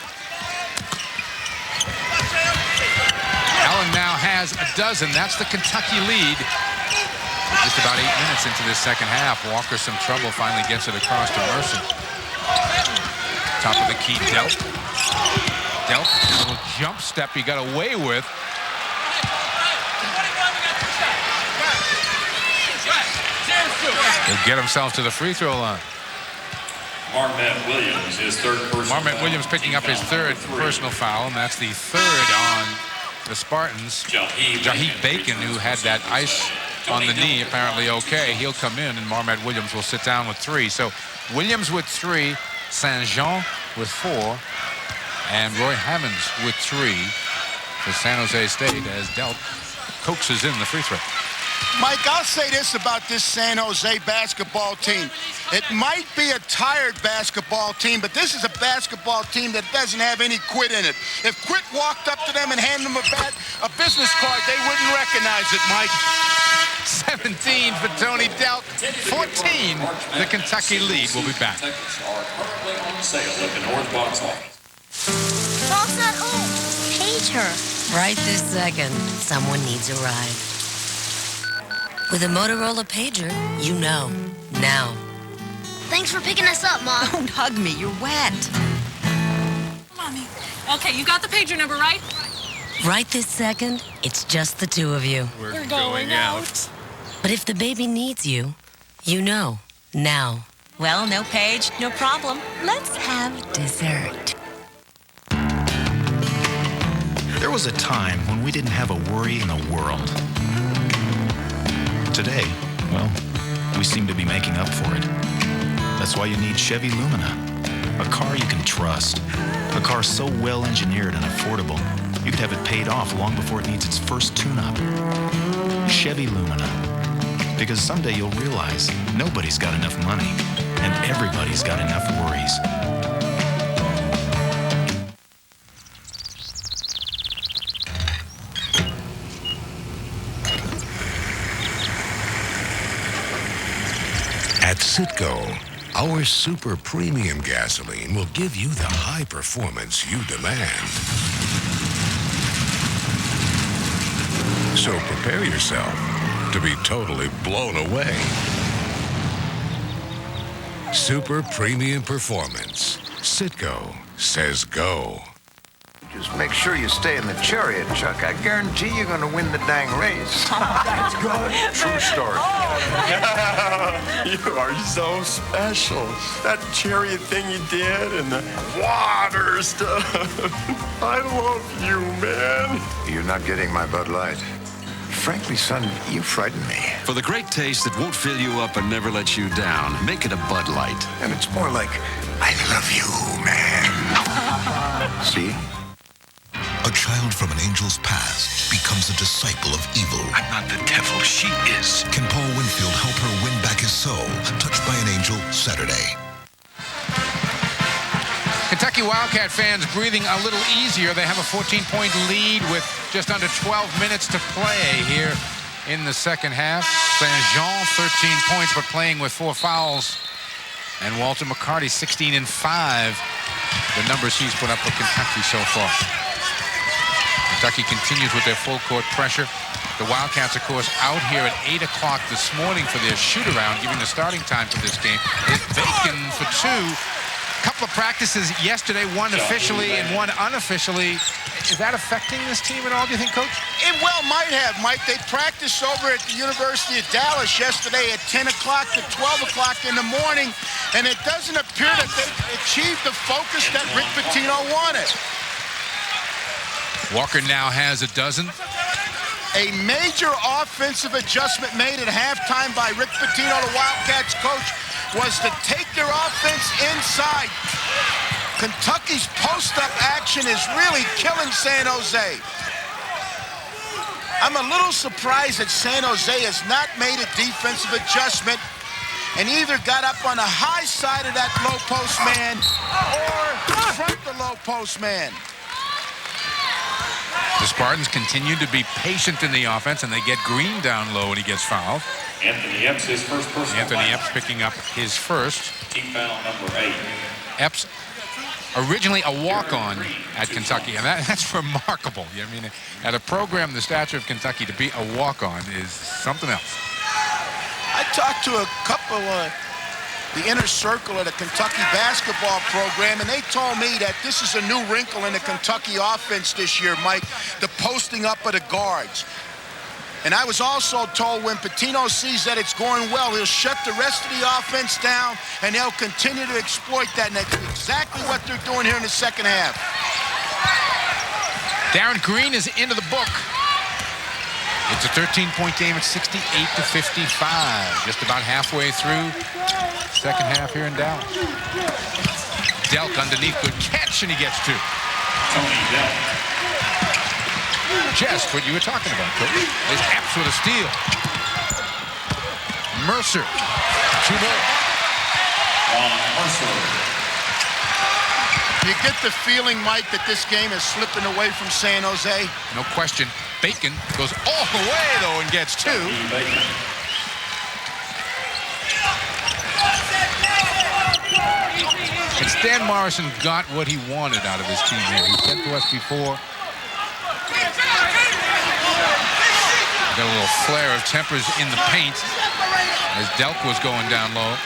Allen now has a dozen. That's the Kentucky lead. Just about 8 minutes into this second half. Walker some trouble, finally gets it across to Mercer. Top of the key, Delp. Delp, a little jump step he got away with. He'll get himself to the free throw line. Marmet Williams, his third personal Marmet foul. Williams picking up his third personal foul, and that's the third on the Spartans. Jaheed Bacon, who had that ice on the knee, apparently okay. He'll come in, and Marmet Williams will sit down with 3. So Williams with 3, St. Jean with 4, and Roy Hammonds with 3 for San Jose State as Delp coaxes in the free throw. Mike, I'll say this about this San Jose basketball team. It might be a tired basketball team, but this is a basketball team that doesn't have any quit in it. If quit walked up to them and handed them a business card, they wouldn't recognize it, Mike. 17 for Tony Delp, 14 the Kentucky lead. We'll be back. Mom's not home. Page her. Right this second, someone needs a ride. With a Motorola pager, you know, now. Thanks for picking us up, Mom. Don't hug me, you're wet. Mommy. Okay, you got the pager number, right? Right this second, it's just the two of you. We're going out. But if the baby needs you, you know, now. Well, no page, no problem. Let's have dessert. There was a time when we didn't have a worry in the world. Today, well, we seem to be making up for it. That's why you need Chevy Lumina, a car you can trust. A car so well engineered and affordable, you could have it paid off long before it needs its first tune-up. Chevy Lumina. Because someday you'll realize nobody's got enough money, and everybody's got enough worries. At Citgo, our super premium gasoline will give you the high performance you demand. So prepare yourself to be totally blown away. Super premium performance. Citgo says go. Just make sure you stay in the chariot, Chuck. I guarantee you're going to win the dang race. That's good. True story. You are so special. That chariot thing you did and the water stuff. I love you, man. You're not getting my Bud Light. Frankly, son, you frighten me. For the great taste that won't fill you up and never let you down, make it a Bud Light. And it's more like, I love you, man. See? A child from an angel's past becomes a disciple of evil. I'm not the devil, she is. Can Paul Winfield help her win back his soul? Touched by an Angel, Saturday. Kentucky Wildcat fans breathing a little easier. They have a 14-point lead with just under 12 minutes to play here in the second half. St. Jean, 13 points, but playing with 4 fouls. And Walter McCarty, 16 and 5. The numbers he's put up for Kentucky so far. Kentucky continues with their full court pressure. The Wildcats, of course, out here at 8 o'clock this morning for their shoot-around, giving the starting time for this game. Is Bacon for 2. Couple of practices yesterday, one officially and one unofficially. Is that affecting this team at all, do you think, Coach? It well might have, Mike. They practiced over at the University of Dallas yesterday at 10 o'clock to 12 o'clock in the morning, and it doesn't appear that they achieved the focus that Rick Pitino wanted. Walker now has a dozen. A major offensive adjustment made at halftime by Rick Pitino, the Wildcats coach, was to take their offense inside. Kentucky's post-up action is really killing San Jose. I'm a little surprised that San Jose has not made a defensive adjustment and either got up on the high side of that low post man or front the low post man. The Spartans continue to be patient in the offense, and they get Green down low when he gets fouled. Anthony Epps, his first personal Anthony foul. Epps picking up his first. Team foul number 8. Epps, originally a walk-on at Kentucky, and that's remarkable. I mean, at a program the stature of Kentucky, to be a walk-on is something else. I talked to a couple the inner circle of the Kentucky basketball program, and they told me that this is a new wrinkle in the Kentucky offense this year, Mike, the posting up of the guards. And I was also told when Pitino sees that it's going well, he'll shut the rest of the offense down, and they'll continue to exploit that, and that's exactly what they're doing here in the second half. Darren Green is into the book. It's a 13-point game at 68 to 55. Just about halfway through second half here in Dallas. Delk underneath, good catch, and he gets 2. Tony Delk. Just what you were talking about, Coach. There's Epps with a steal. Mercer, 2 more. Mercer. You get the feeling, Mike, that this game is slipping away from San Jose? No question. Bacon goes all the way, though, and gets 2. And Stan Morrison got what he wanted out of his team here. He said to us before, got a little flare of tempers in the paint as Delk was going down low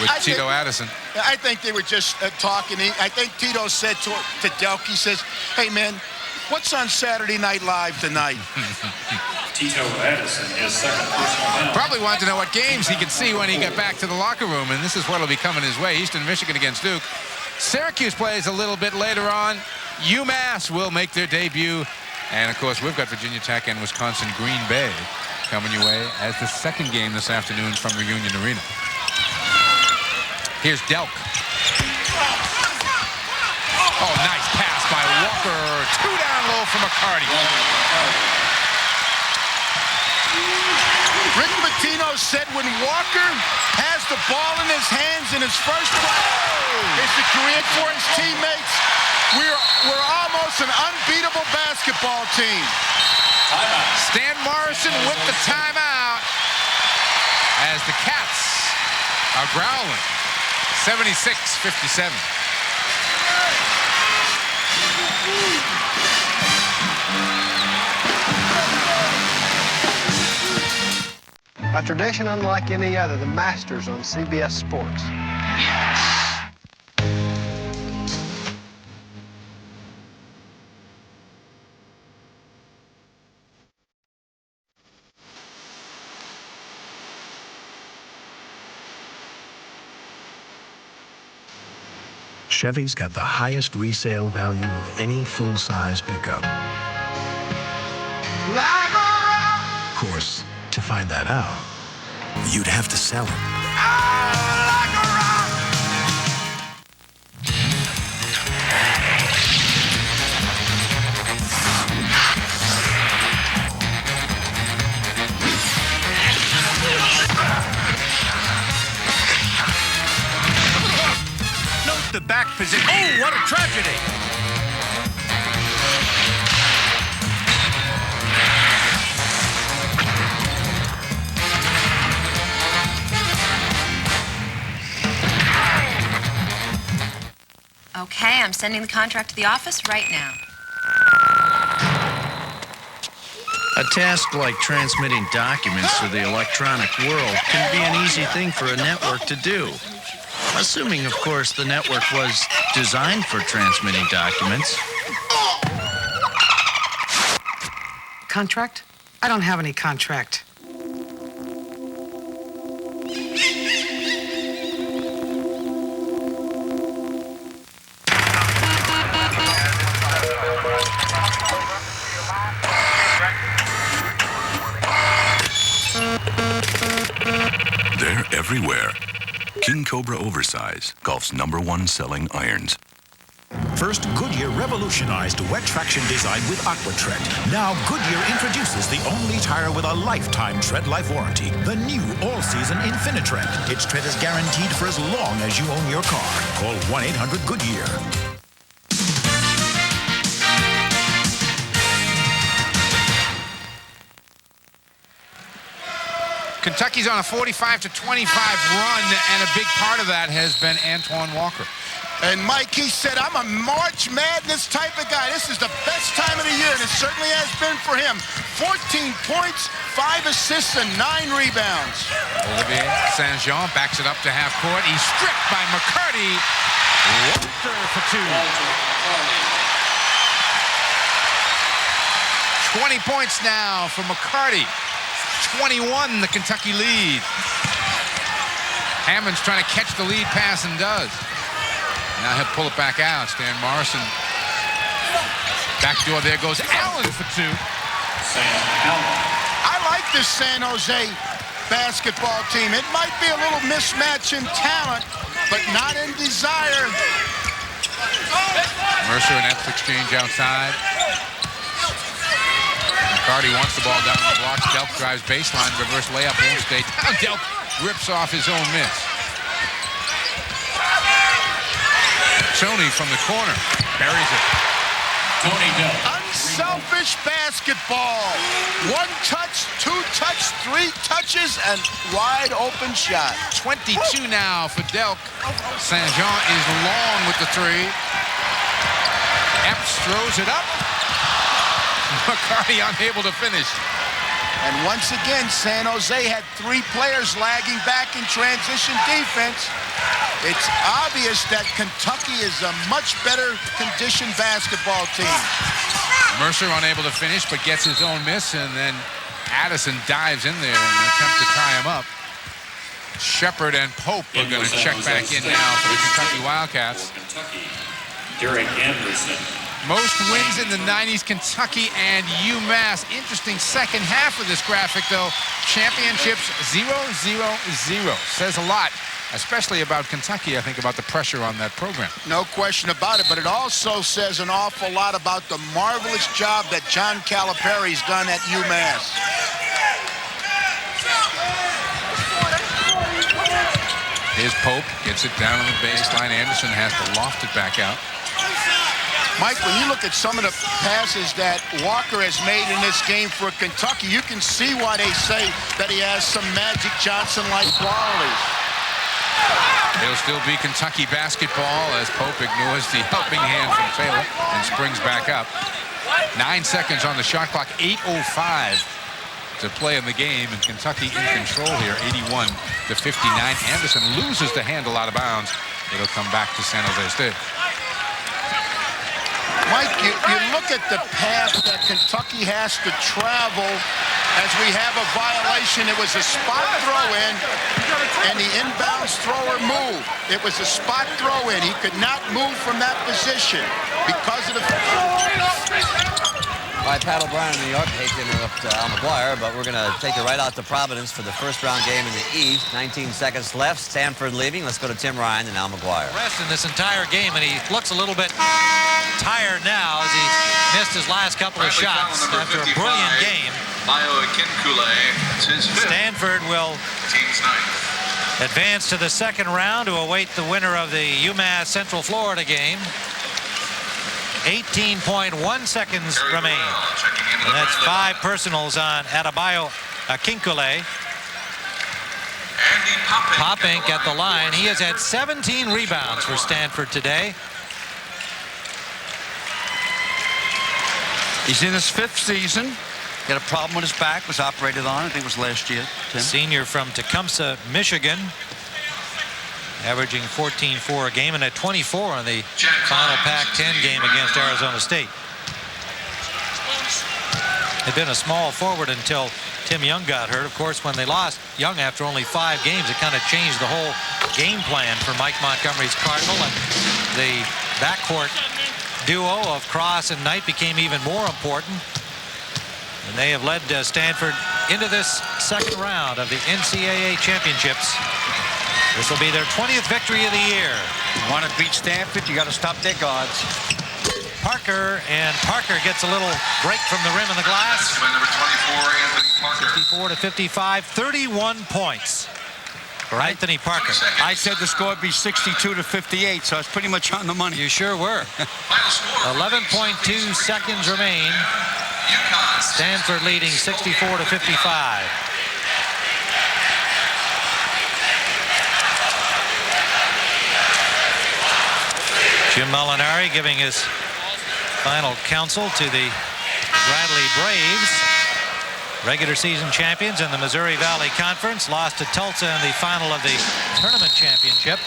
with Tito Addison. I think they were just talking. I think Tito said to Delk, he says, hey, man, what's on Saturday Night Live tonight? Tito Addison, his second personal foul. Probably wanted to know what games he could see when he got back to the locker room, and this is what'll be coming his way. Eastern Michigan against Duke. Syracuse plays a little bit later on. UMass will make their debut. And, of course, we've got Virginia Tech and Wisconsin Green Bay coming your way as the second game this afternoon from Reunion Arena. Here's Delk. Oh, nice pass by Walker. 2 down low for McCarty. Rick Pitino said when Walker has the ball in his hands in his first play, it's the career for his teammates. We're almost an unbeatable basketball team. Stan Morrison with the timeout as the Cats are growling. 76-57. A tradition unlike any other, the Masters on CBS Sports. Chevy's got the highest resale value of any full-size pickup. Of course, to find that out, you'd have to sell it. Note the back position. Oh, what a tragedy! Okay, I'm sending the contract to the office right now. A task like transmitting documents to the electronic world can be an easy thing for a network to do. Assuming, of course, the network was designed for transmitting documents. Contract? I don't have any contract. They're everywhere. King Cobra Oversize, golf's #1 selling irons. First, Goodyear revolutionized wet traction design with AquaTread. Now, Goodyear introduces the only tire with a lifetime tread life warranty. The new all-season Infinitread. Its tread is guaranteed for as long as you own your car. Call 1-800-GOODYEAR. Kentucky's on a 45-25 run, and a big part of that has been Antoine Walker. And Mike, he said, I'm a March Madness type of guy. This is the best time of the year, and it certainly has been for him. 14 points, 5 assists, and 9 rebounds. Olivier Saint-Jean backs it up to half court. He's stripped by McCarty. Walker for 2. 20 points now for McCarty. 21, the Kentucky lead. Hammond's trying to catch the lead pass and does. Now he'll pull it back out. Stan Morrison. Backdoor there goes Allen for 2. I like this San Jose basketball team. It might be a little mismatch in talent, but not in desire. Mercer and Epps exchange outside. McCarty wants the ball down on the blocks. Delp drives baseline, reverse layup, won't stay down. Delp rips off his own miss. Tony from the corner buries it. Tony Delp. Unselfish basketball. 1 touch, 2 touch, 3 touches, and wide open shot. 22 now for Delp. Saint-Jean is long with the 3. Epps throws it up. McCarty unable to finish. And once again, San Jose had 3 players lagging back in transition defense. It's obvious that Kentucky is a much better conditioned basketball team. Mercer unable to finish, but gets his own miss, and then Addison dives in there in an attempt to tie him up. Shepard and Pope are going to check back in now for the Kentucky Wildcats. Derek Anderson. Most wins in the 90s, Kentucky and UMass. Interesting second half of this graphic, though. Championships 0-0-0. Says a lot, especially about Kentucky, I think, about the pressure on that program. No question about it, but it also says an awful lot about the marvelous job that John Calipari's done at UMass. Here's Pope, gets it down on the baseline. Anderson has to loft it back out. Mike, when you look at some of the passes that Walker has made in this game for Kentucky, you can see why they say that he has some Magic Johnson-like qualities. It'll still be Kentucky basketball as Pope ignores the helping hand from Taylor and springs back up. 9 seconds on the shot clock, 8:05 to play in the game, and Kentucky in control here, 81-59. Anderson loses the handle out of bounds. It'll come back to San Jose State. Mike, you look at the path that Kentucky has to travel as we have a violation. It was a spot throw-in, and the inbounds thrower moved. It was a spot throw-in. He could not move from that position because of the... All right, Pat O'Brien in New York. Hate to interrupt Al McGuire, but we're going to take you right out to Providence for the first-round game in the East. 19 seconds left. Stanford leaving. Let's go to Tim Ryan and Al McGuire. Rest in this entire game, and he looks a little bit tired now as he missed his last couple of shots after a brilliant game. Stanford will advance to the second round to await the winner of the UMass Central Florida game. 18.1 seconds remain. And that's 5 personals on Adebayo Akinkule. Popink at the line. He has had 17 rebounds for Stanford today. He's in his 5th season. He had a problem with his back, was operated on. I think it was last year. Tim. Senior from Tecumseh, Michigan. Averaging 14-4 a game and at 24 in the final Pac-10 game against Arizona State. Had been a small forward until Tim Young got hurt. Of course, when they lost Young after only 5 games, it kind of changed the whole game plan for Mike Montgomery's Cardinal, and the backcourt duo of Cross and Knight became even more important. And they have led Stanford into this second round of the NCAA championships. This will be their 20th victory of the year. You want to beat Stanford, you got to stop their guards. Parker, and Parker gets a little break from the rim of the glass. Number 24, Anthony Parker. 64 to 55, 31 points for Anthony Parker. I said the score would be 62 to 58, so it's pretty much on the money. You sure were. 11.2 seconds remain. Stanford leading 64 to 55. Jim Molinari giving his final counsel to the Bradley Braves. Regular season champions in the Missouri Valley Conference. Lost to Tulsa in the final of the tournament championship.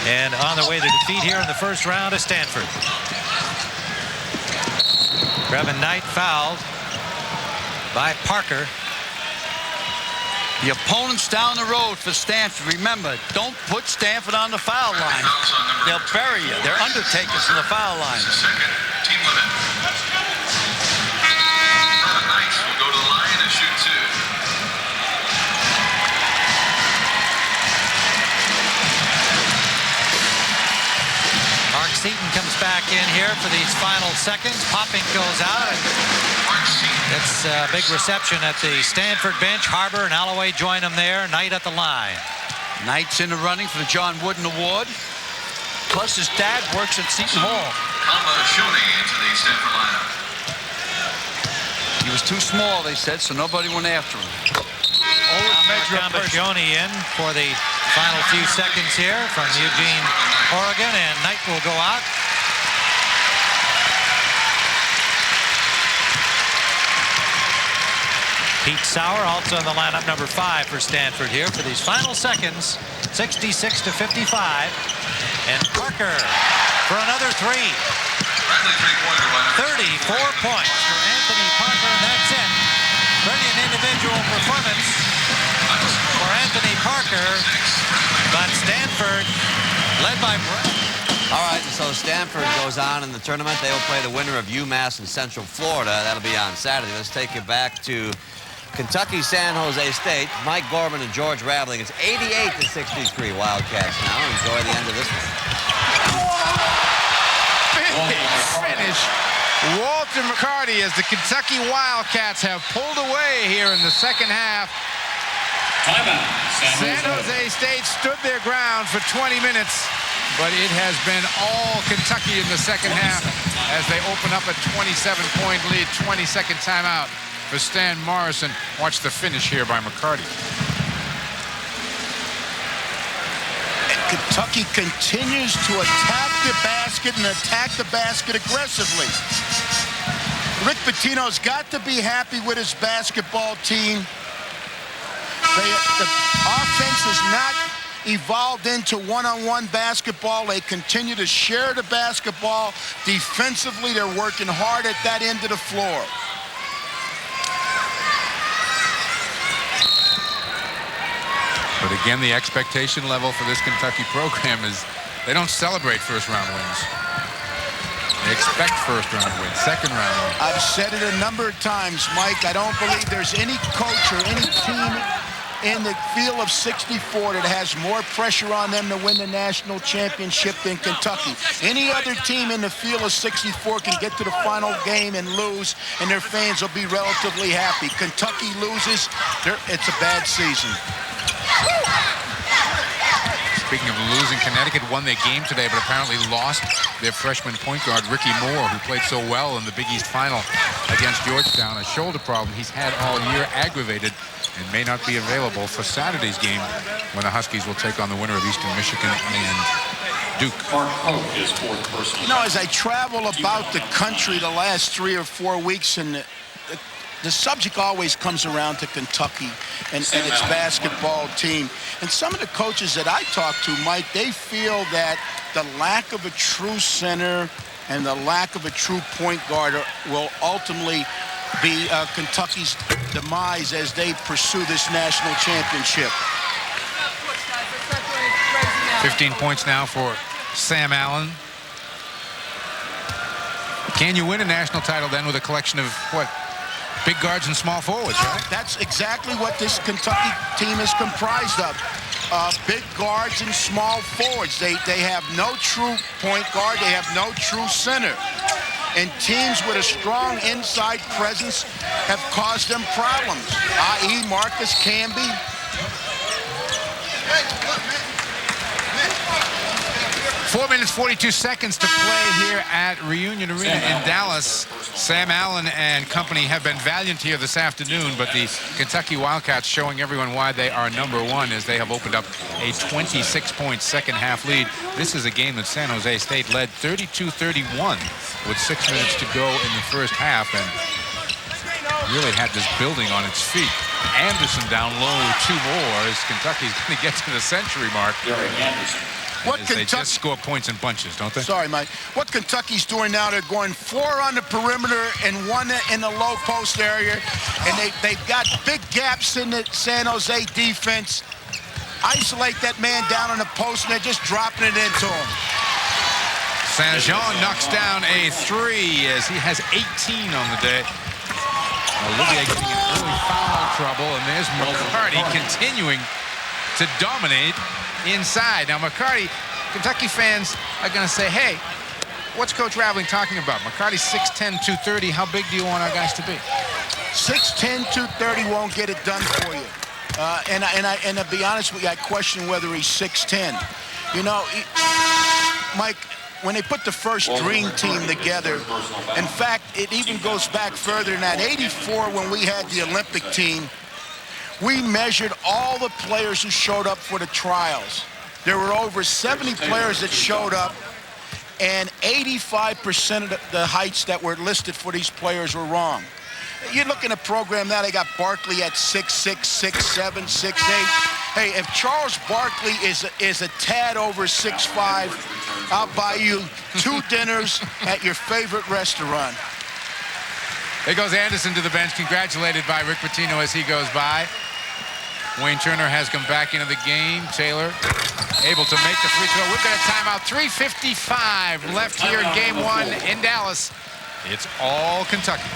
And on their way to defeat here in the first round of Stanford. Brevin Knight fouled by Parker. The opponents down the road for Stanford. Remember, don't put Stanford on the foul line. They'll bury you. They're undertakers in the foul line. Team limit. Knights will go to the line and shoot 2. Mark Seaton comes back in here for these final seconds. Popping goes out. It's a big reception at the Stanford bench. Harbor and Alloway join them there. Knight at the line. Knight's in the running for the John Wooden Award. Plus his dad works at Seton Hall. Shoney into the Stanford lineup. He was too small, they said, so nobody went after him. Shoney in for the final few seconds here from Eugene, Oregon, and Knight will go out. Pete Sauer also in the lineup, number 5 for Stanford here for these final seconds. 66 to 55. And Parker for another 3. 34 points for Anthony Parker, and that's it. Brilliant individual performance for Anthony Parker, but Stanford led by Brett. All right, so Stanford goes on in the tournament. They will play the winner of UMass and Central Florida. That'll be on Saturday. Let's take you back to Kentucky, San Jose State. Mike Gorman and George Raveling. It's 88 to 63 Wildcats now. Enjoy the end of this one. Finish. Walter McCarty as the Kentucky Wildcats have pulled away here in the second half. Timeout. San Jose State stood their ground for 20 minutes, but it has been all Kentucky in the second half as they open up a 27-point lead. 22nd timeout for Stan Morrison. Watch the finish here by McCarty. Kentucky continues to attack the basket and attack the basket aggressively. Rick Pitino's got to be happy with his basketball team. The offense has not evolved into one-on-one basketball. They continue to share the basketball. Defensively, they're working hard at that end of the floor. But again, the expectation level for this Kentucky program is they don't celebrate first-round wins. They expect first-round wins, second-round wins. I've said it a number of times, Mike. I don't believe there's any coach or any team in the field of 64 that has more pressure on them to win the national championship than Kentucky. Any other team in the field of 64 can get to the final game and lose, and their fans will be relatively happy. Kentucky loses, it's a bad season. Speaking of losing, Connecticut won their game today, but apparently lost their freshman point guard, Ricky Moore, who played so well in the Big East final against Georgetown. A shoulder problem he's had all year, aggravated, and may not be available for Saturday's game when the Huskies will take on the winner of Eastern Michigan and Duke. You know, as I travel about the country the last 3 or 4 weeks, and the subject always comes around to Kentucky and its basketball team. And some of the coaches that I talk to, Mike, they feel that the lack of a true center and the lack of a true point guard will ultimately be Kentucky's demise as they pursue this national championship. 15 points now for Sam Allen. Can you win a national title then with a collection of, what, big guards and small forwards, right? That's exactly what this Kentucky team is comprised of. Big guards and small forwards. They have no true point guard. They have no true center. And teams with a strong inside presence have caused them problems, i.e. Marcus Camby. 4 minutes, 42 seconds to play here at Reunion Arena in Dallas. Sam Allen and company have been valiant here this afternoon, but the Kentucky Wildcats showing everyone why they are #1 as they have opened up a 26-point second-half lead. This is a game that San Jose State led 32-31 with 6 minutes to go in the first half and really had this building on its feet. Anderson down low, 2 more as Kentucky's going to get to the century mark. They just score points in bunches, don't they? Sorry, Mike. What Kentucky's doing now, they're going 4 on the perimeter and 1 in the low post area. And they've got big gaps in the San Jose defense. Isolate that man down on the post, and they're just dropping it into him. Saint-Jean knocks down a 3 as he has 18 on the day. Olivier getting in early foul trouble, and there's McCarty continuing to dominate inside. Now, McCarty, Kentucky fans are going to say, hey, what's Coach Raveling talking about? McCarty's 6'10", 230. How big do you want our guys to be? 6'10", 230 won't get it done for you. And to be honest with you, I question whether he's 6'10". You know, Mike, when they put the first dream team together, in fact, it even goes back further than that. 84, when we had the Olympic team, we measured all the players who showed up for the trials. There were over 70 players that showed up, and 85% of the heights that were listed for these players were wrong. You look in a program now, they got Barkley at 6'6", 6'7", 6'8". Hey, if Charles Barkley is a tad over 6'5", I'll buy you 2 dinners at your favorite restaurant. There goes Anderson to the bench, congratulated by Rick Pitino as he goes by. Wayne Turner has come back into the game. Taylor able to make the free throw. We've got a timeout. 3:55 left here in game 1 in Dallas. It's all Kentucky.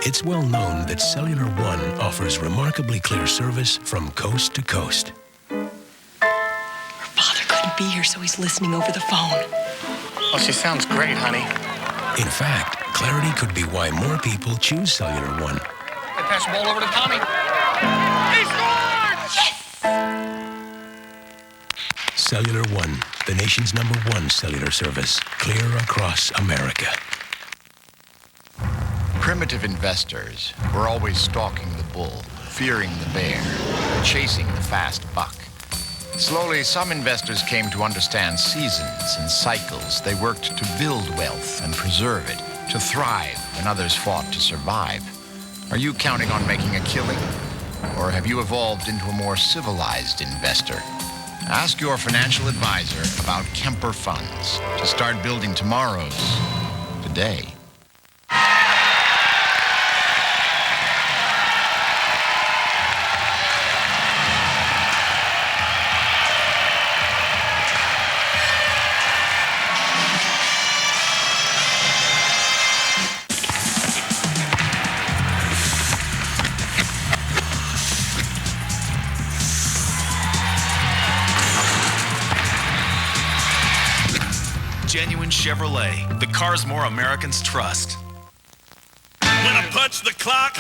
It's well known that Cellular One offers remarkably clear service from coast to coast. Her father couldn't be here, so he's listening over the phone. Well, she sounds great, honey. In fact, clarity could be why more people choose Cellular One. I pass the ball over to Tommy. He scored! Yes! Cellular One, the nation's #1 cellular service, clear across America. Primitive investors were always stalking the bull, fearing the bear, chasing the fast buck. Slowly, some investors came to understand seasons and cycles. They worked to build wealth and preserve it, to thrive when others fought to survive. Are you counting on making a killing? Or have you evolved into a more civilized investor? Ask your financial advisor about Kemper Funds to start building tomorrow's today. genuine Chevrolet, the cars more Americans trust. When I punch the clock,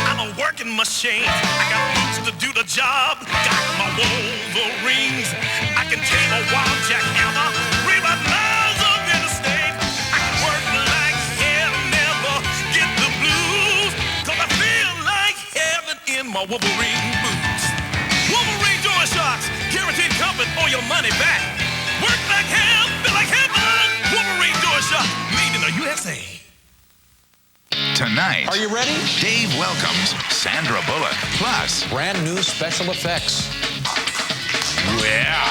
I'm a working machine. I got boots to do the job, got my Wolverines. I can tame a wild jackhammer, rewrite miles of interstate. I can work like hell, never get the blues, 'cause I feel like heaven in my Wolverine boots. Wolverine door shocks, guaranteed comfort or your money back. Work like hell, feel like heaven. Wolverine door shocks, made in the USA. Tonight, are you ready? Dave welcomes Sandra Bullock, plus brand new special effects. Yeah.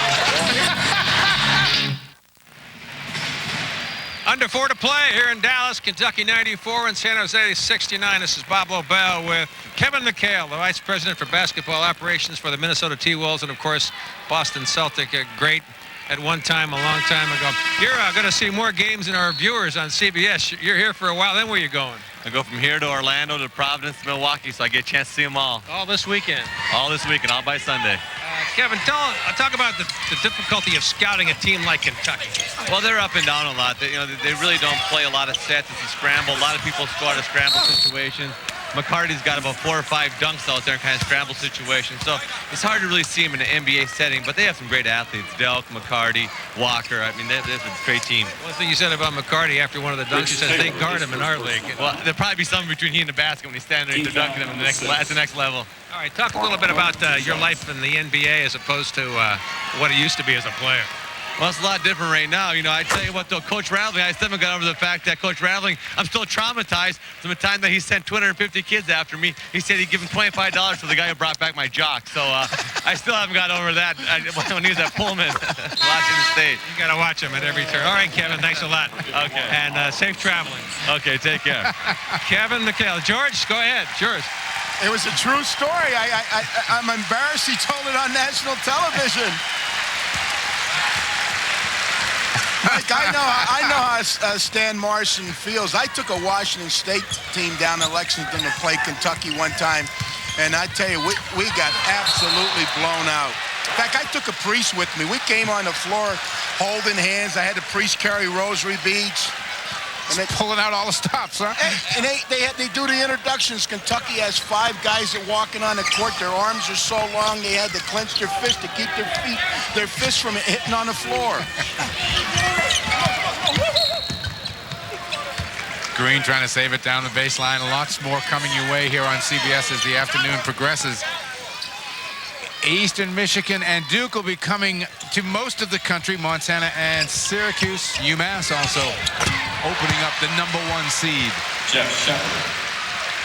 Under 4 to play here in Dallas, Kentucky 94 and San Jose 69. This is Bob Lobel with Kevin McHale, the Vice President for Basketball Operations for the Minnesota T-Wolves, and of course, Boston Celtic, a great at one time, a long time ago. You're going to see more games than our viewers on CBS. You're here for a while. Then where are you going? I go from here to Orlando to Providence to Milwaukee, so I get a chance to see them all. All this weekend? All this weekend, all by Sunday. Kevin, talk about the difficulty of scouting a team like Kentucky. Well, they're up and down a lot. They really don't play a lot of sets. It's a scramble. A lot of people score out of scramble situations. McCarty's got about 4 or 5 dunks out there in kind of scramble situations. So it's hard to really see him in an NBA setting, but they have some great athletes. Delk, McCarty, Walker. I mean, they're a great team. One thing you said about McCarty after one of the dunks, you said they guard him in our league. Well, there'll probably be something between he and the basket when he's standing there dunking him at the next level. All right, talk a little bit about your life in the NBA as opposed to what it used to be as a player. Well, it's a lot different right now. You know, I tell you what, though, Coach Raveling, I still haven't got over the fact that Coach Raveling, I'm still traumatized from the time that he sent 250 kids after me. He said he'd give him $25 for the guy who brought back my jock. So I still haven't got over that when he was at Pullman, Washington State. You got to watch him at every turn. All right, Kevin, thanks a lot. Okay. And safe traveling. Okay, take care. Kevin McHale. George, go ahead. Yours. It was a true story. I'm embarrassed he told it on national television. Mike, I know how Stan Morrison feels. I took a Washington State team down to Lexington to play Kentucky one time, and I tell you, we got absolutely blown out. In fact, I took a priest with me. We came on the floor holding hands. I had the priest carry rosary beads. And they pulling out all the stops, huh? And they do the introductions. Kentucky has 5 guys that walking on the court. Their arms are so long they had to clench their fists to keep their fists from hitting on the floor. Green trying to save it down the baseline. Lots more coming your way here on CBS as the afternoon progresses. Eastern Michigan and Duke will be coming to most of the country. Montana and Syracuse. UMass also opening up the #1 seed. Jeff Shepard.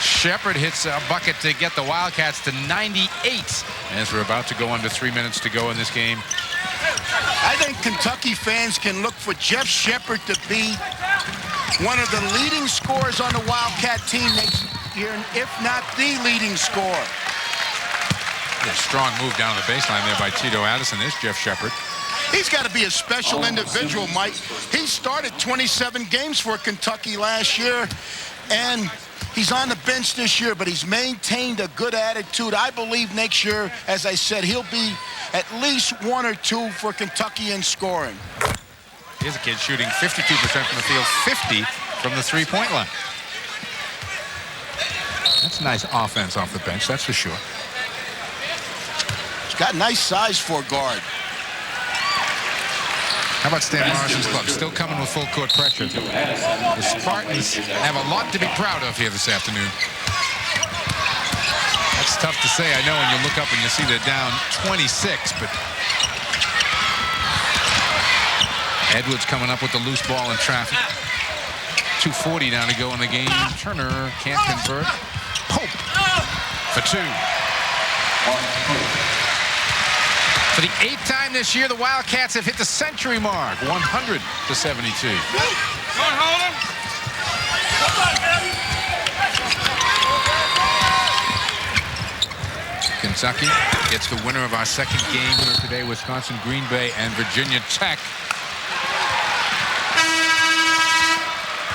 Shepard hits a bucket to get the Wildcats to 98 as we're about to go under 3 minutes to go in this game. I think Kentucky fans can look for Jeff Shepard to be one of the leading scorers on the Wildcat team next year, if not the leading scorer. A strong move down the baseline there by Tito Addison. There's Jeff Shepard. He's got to be a special individual, Mike. He started 27 games for Kentucky last year, and he's on the bench this year, but he's maintained a good attitude. I believe next year, as I said, he'll be at least 1 or 2 for Kentucky in scoring. Here's a kid shooting 52% from the field, 50 from the three-point line. That's nice offense off the bench, that's for sure. He's got nice size for a guard. How about Stan Morrison's club? Still coming with full court pressure. The Spartans have a lot to be proud of here this afternoon. That's tough to say, I know, when you look up and you see they're down 26, but Edwards coming up with the loose ball in traffic. 2:40 now to go in the game. Turner can't convert. Pope for 2. For the 8th time this year, the Wildcats have hit the century mark, 100-72. Come on, hold him. Kentucky gets the winner of our second game here today, Wisconsin, Green Bay, and Virginia Tech.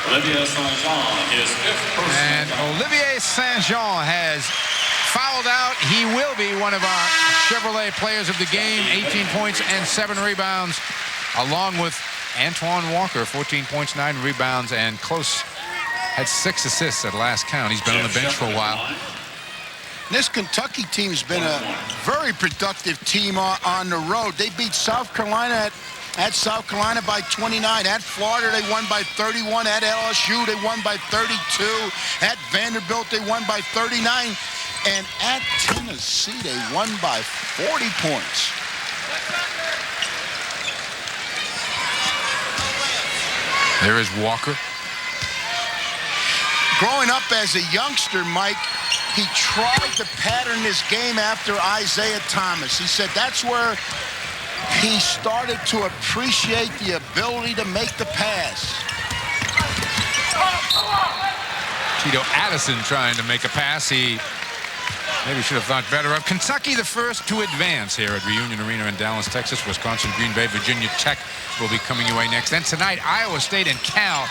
Olivier Saint-Jean, his 5th personal And Olivier Saint-Jean has fouled out. He will be one of our Chevrolet players of the game. 18 points and 7 rebounds, along with Antoine Walker, 14 points, 9 rebounds, and close. Had 6 assists at last count. He's been on the bench for a while. This Kentucky team's been a very productive team on the road. They beat South Carolina at South Carolina by 29. At Florida, they won by 31. At LSU, they won by 32. At Vanderbilt, they won by 39. And at Tennessee, they won by 40 points. There is Walker. Growing up as a youngster, Mike, he tried to pattern this game after Isaiah Thomas. He said that's where he started to appreciate the ability to make the pass. Tito Addison trying to make a pass. He maybe should have thought better of. Kentucky the first to advance here at Reunion Arena in Dallas, Texas. Wisconsin, Green Bay, Virginia Tech will be coming your way next. Then tonight, Iowa State and Cal.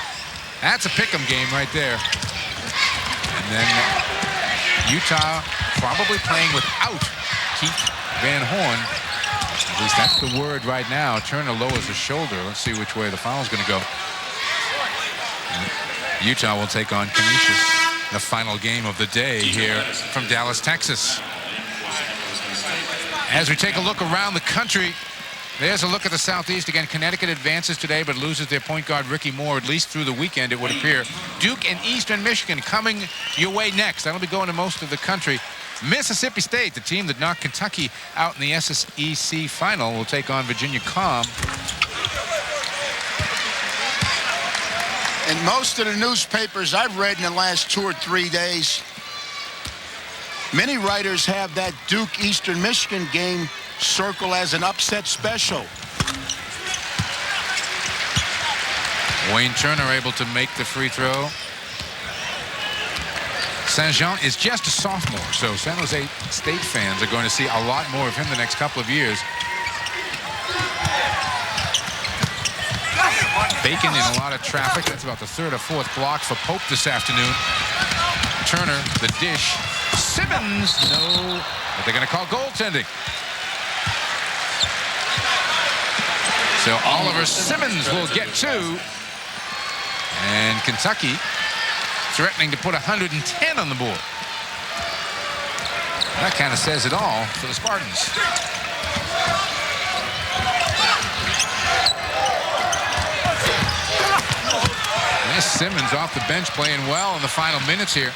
That's a pick'em game right there. And then Utah probably playing without Keith Van Horn. At least that's the word right now. Turner lowers his shoulder. Let's see which way the foul's going to go. And Utah will take on Canisius, the final game of the day here from Dallas, Texas. As we take a look around the country, there's a look at the Southeast. Again, Connecticut advances today but loses their point guard Ricky Moore, at least through the weekend, it would appear. Duke and Eastern Michigan coming your way next. That'll be going to most of the country. Mississippi State, the team that knocked Kentucky out in the SEC final, will take on Virginia Com. And most of the newspapers I've read in the last 2 or 3 days, many writers have that Duke-Eastern Michigan game circle as an upset special. Wayne Turner able to make the free throw. St. Jean is just a sophomore, so San Jose State fans are going to see a lot more of him the next couple of years. Bacon in a lot of traffic. That's about the 3rd or 4th block for Pope this afternoon. Turner, the dish. Simmons, no. What they're going to call goaltending. So Oliver Simmons will get 2. And Kentucky threatening to put 110 on the board. That kind of says it all for the Spartans. There's Simmons off the bench playing well in the final minutes here.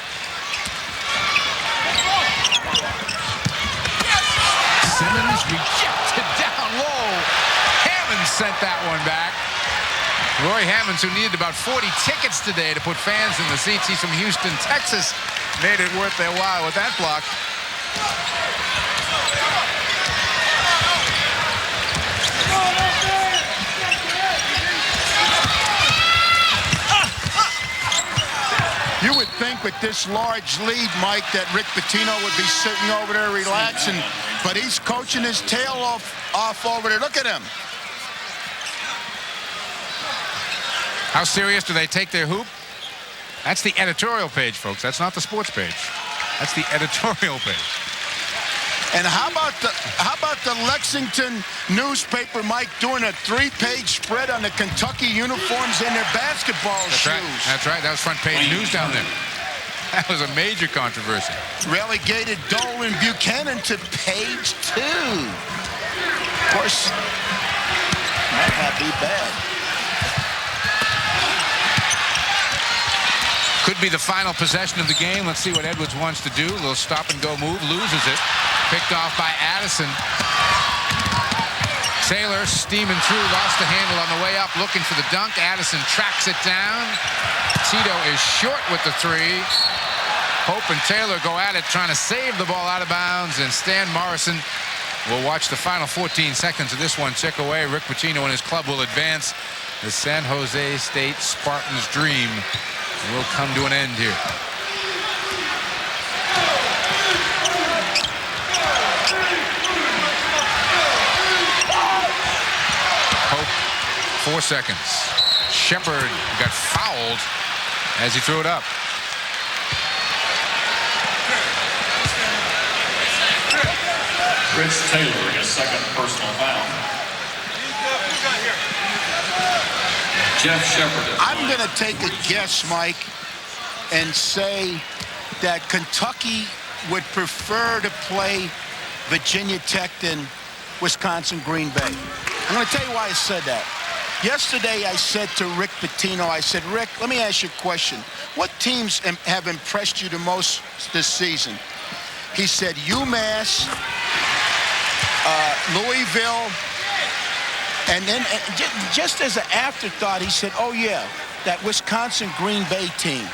Simmons rejected down low. Hammonds sent that one back. Roy Hammonds, who needed about 40 tickets today to put fans in the seats. He's from Houston, Texas. Made it worth their while with that block. You would think with this large lead, Mike, that Rick Pitino would be sitting over there relaxing, but he's coaching his tail off over there. Look at him. How serious do they take their hoop? That's the editorial page, folks. That's not the sports page. That's the editorial page. And how about the Lexington newspaper, Mike, doing a 3-page spread on the Kentucky uniforms and their basketball shoes? Right. That's right. That was front page news down there. That was a major controversy. Relegated Dole and Buchanan to page 2. Of course, might not be bad. Could be the final possession of the game. Let's see what Edwards wants to do. A little stop-and-go move. Loses it. Picked off by Addison. Taylor steaming through. Lost the handle on the way up. Looking for the dunk. Addison tracks it down. Tito is short with the 3. Pope and Taylor go at it, trying to save the ball out of bounds. And Stan Morrison will watch the final 14 seconds of this one tick away. Rick Pitino and his club will advance. The San Jose State Spartans' dream will come to an end here. Pope, 4 seconds. Shepard got fouled as he threw it up. Chris Taylor, his second personal foul. Jeff Shepard. I'm going to take a guess, Mike, and say that Kentucky would prefer to play Virginia Tech than Wisconsin Green Bay. I'm going to tell you why I said that. Yesterday, I said to Rick Pitino, I said, Rick, let me ask you a question. What teams have impressed you the most this season? He said UMass, Louisville, and then just as an afterthought, he said, oh, yeah, that Wisconsin Green Bay team.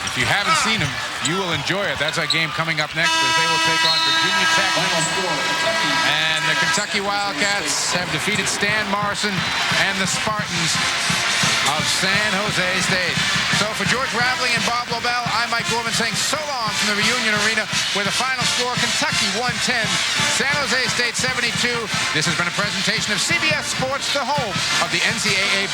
If you haven't seen them, you will enjoy it. That's our game coming up next as they will take on Virginia Tech. And the Kentucky Wildcats have defeated Stan Morrison and the Spartans of San Jose State. So for George Raveling and Bob Lobel, I'm Mike Gorman saying so long from the Reunion Arena with a final score, Kentucky 110, San Jose State 72. This has been a presentation of CBS Sports, the home of the NCAA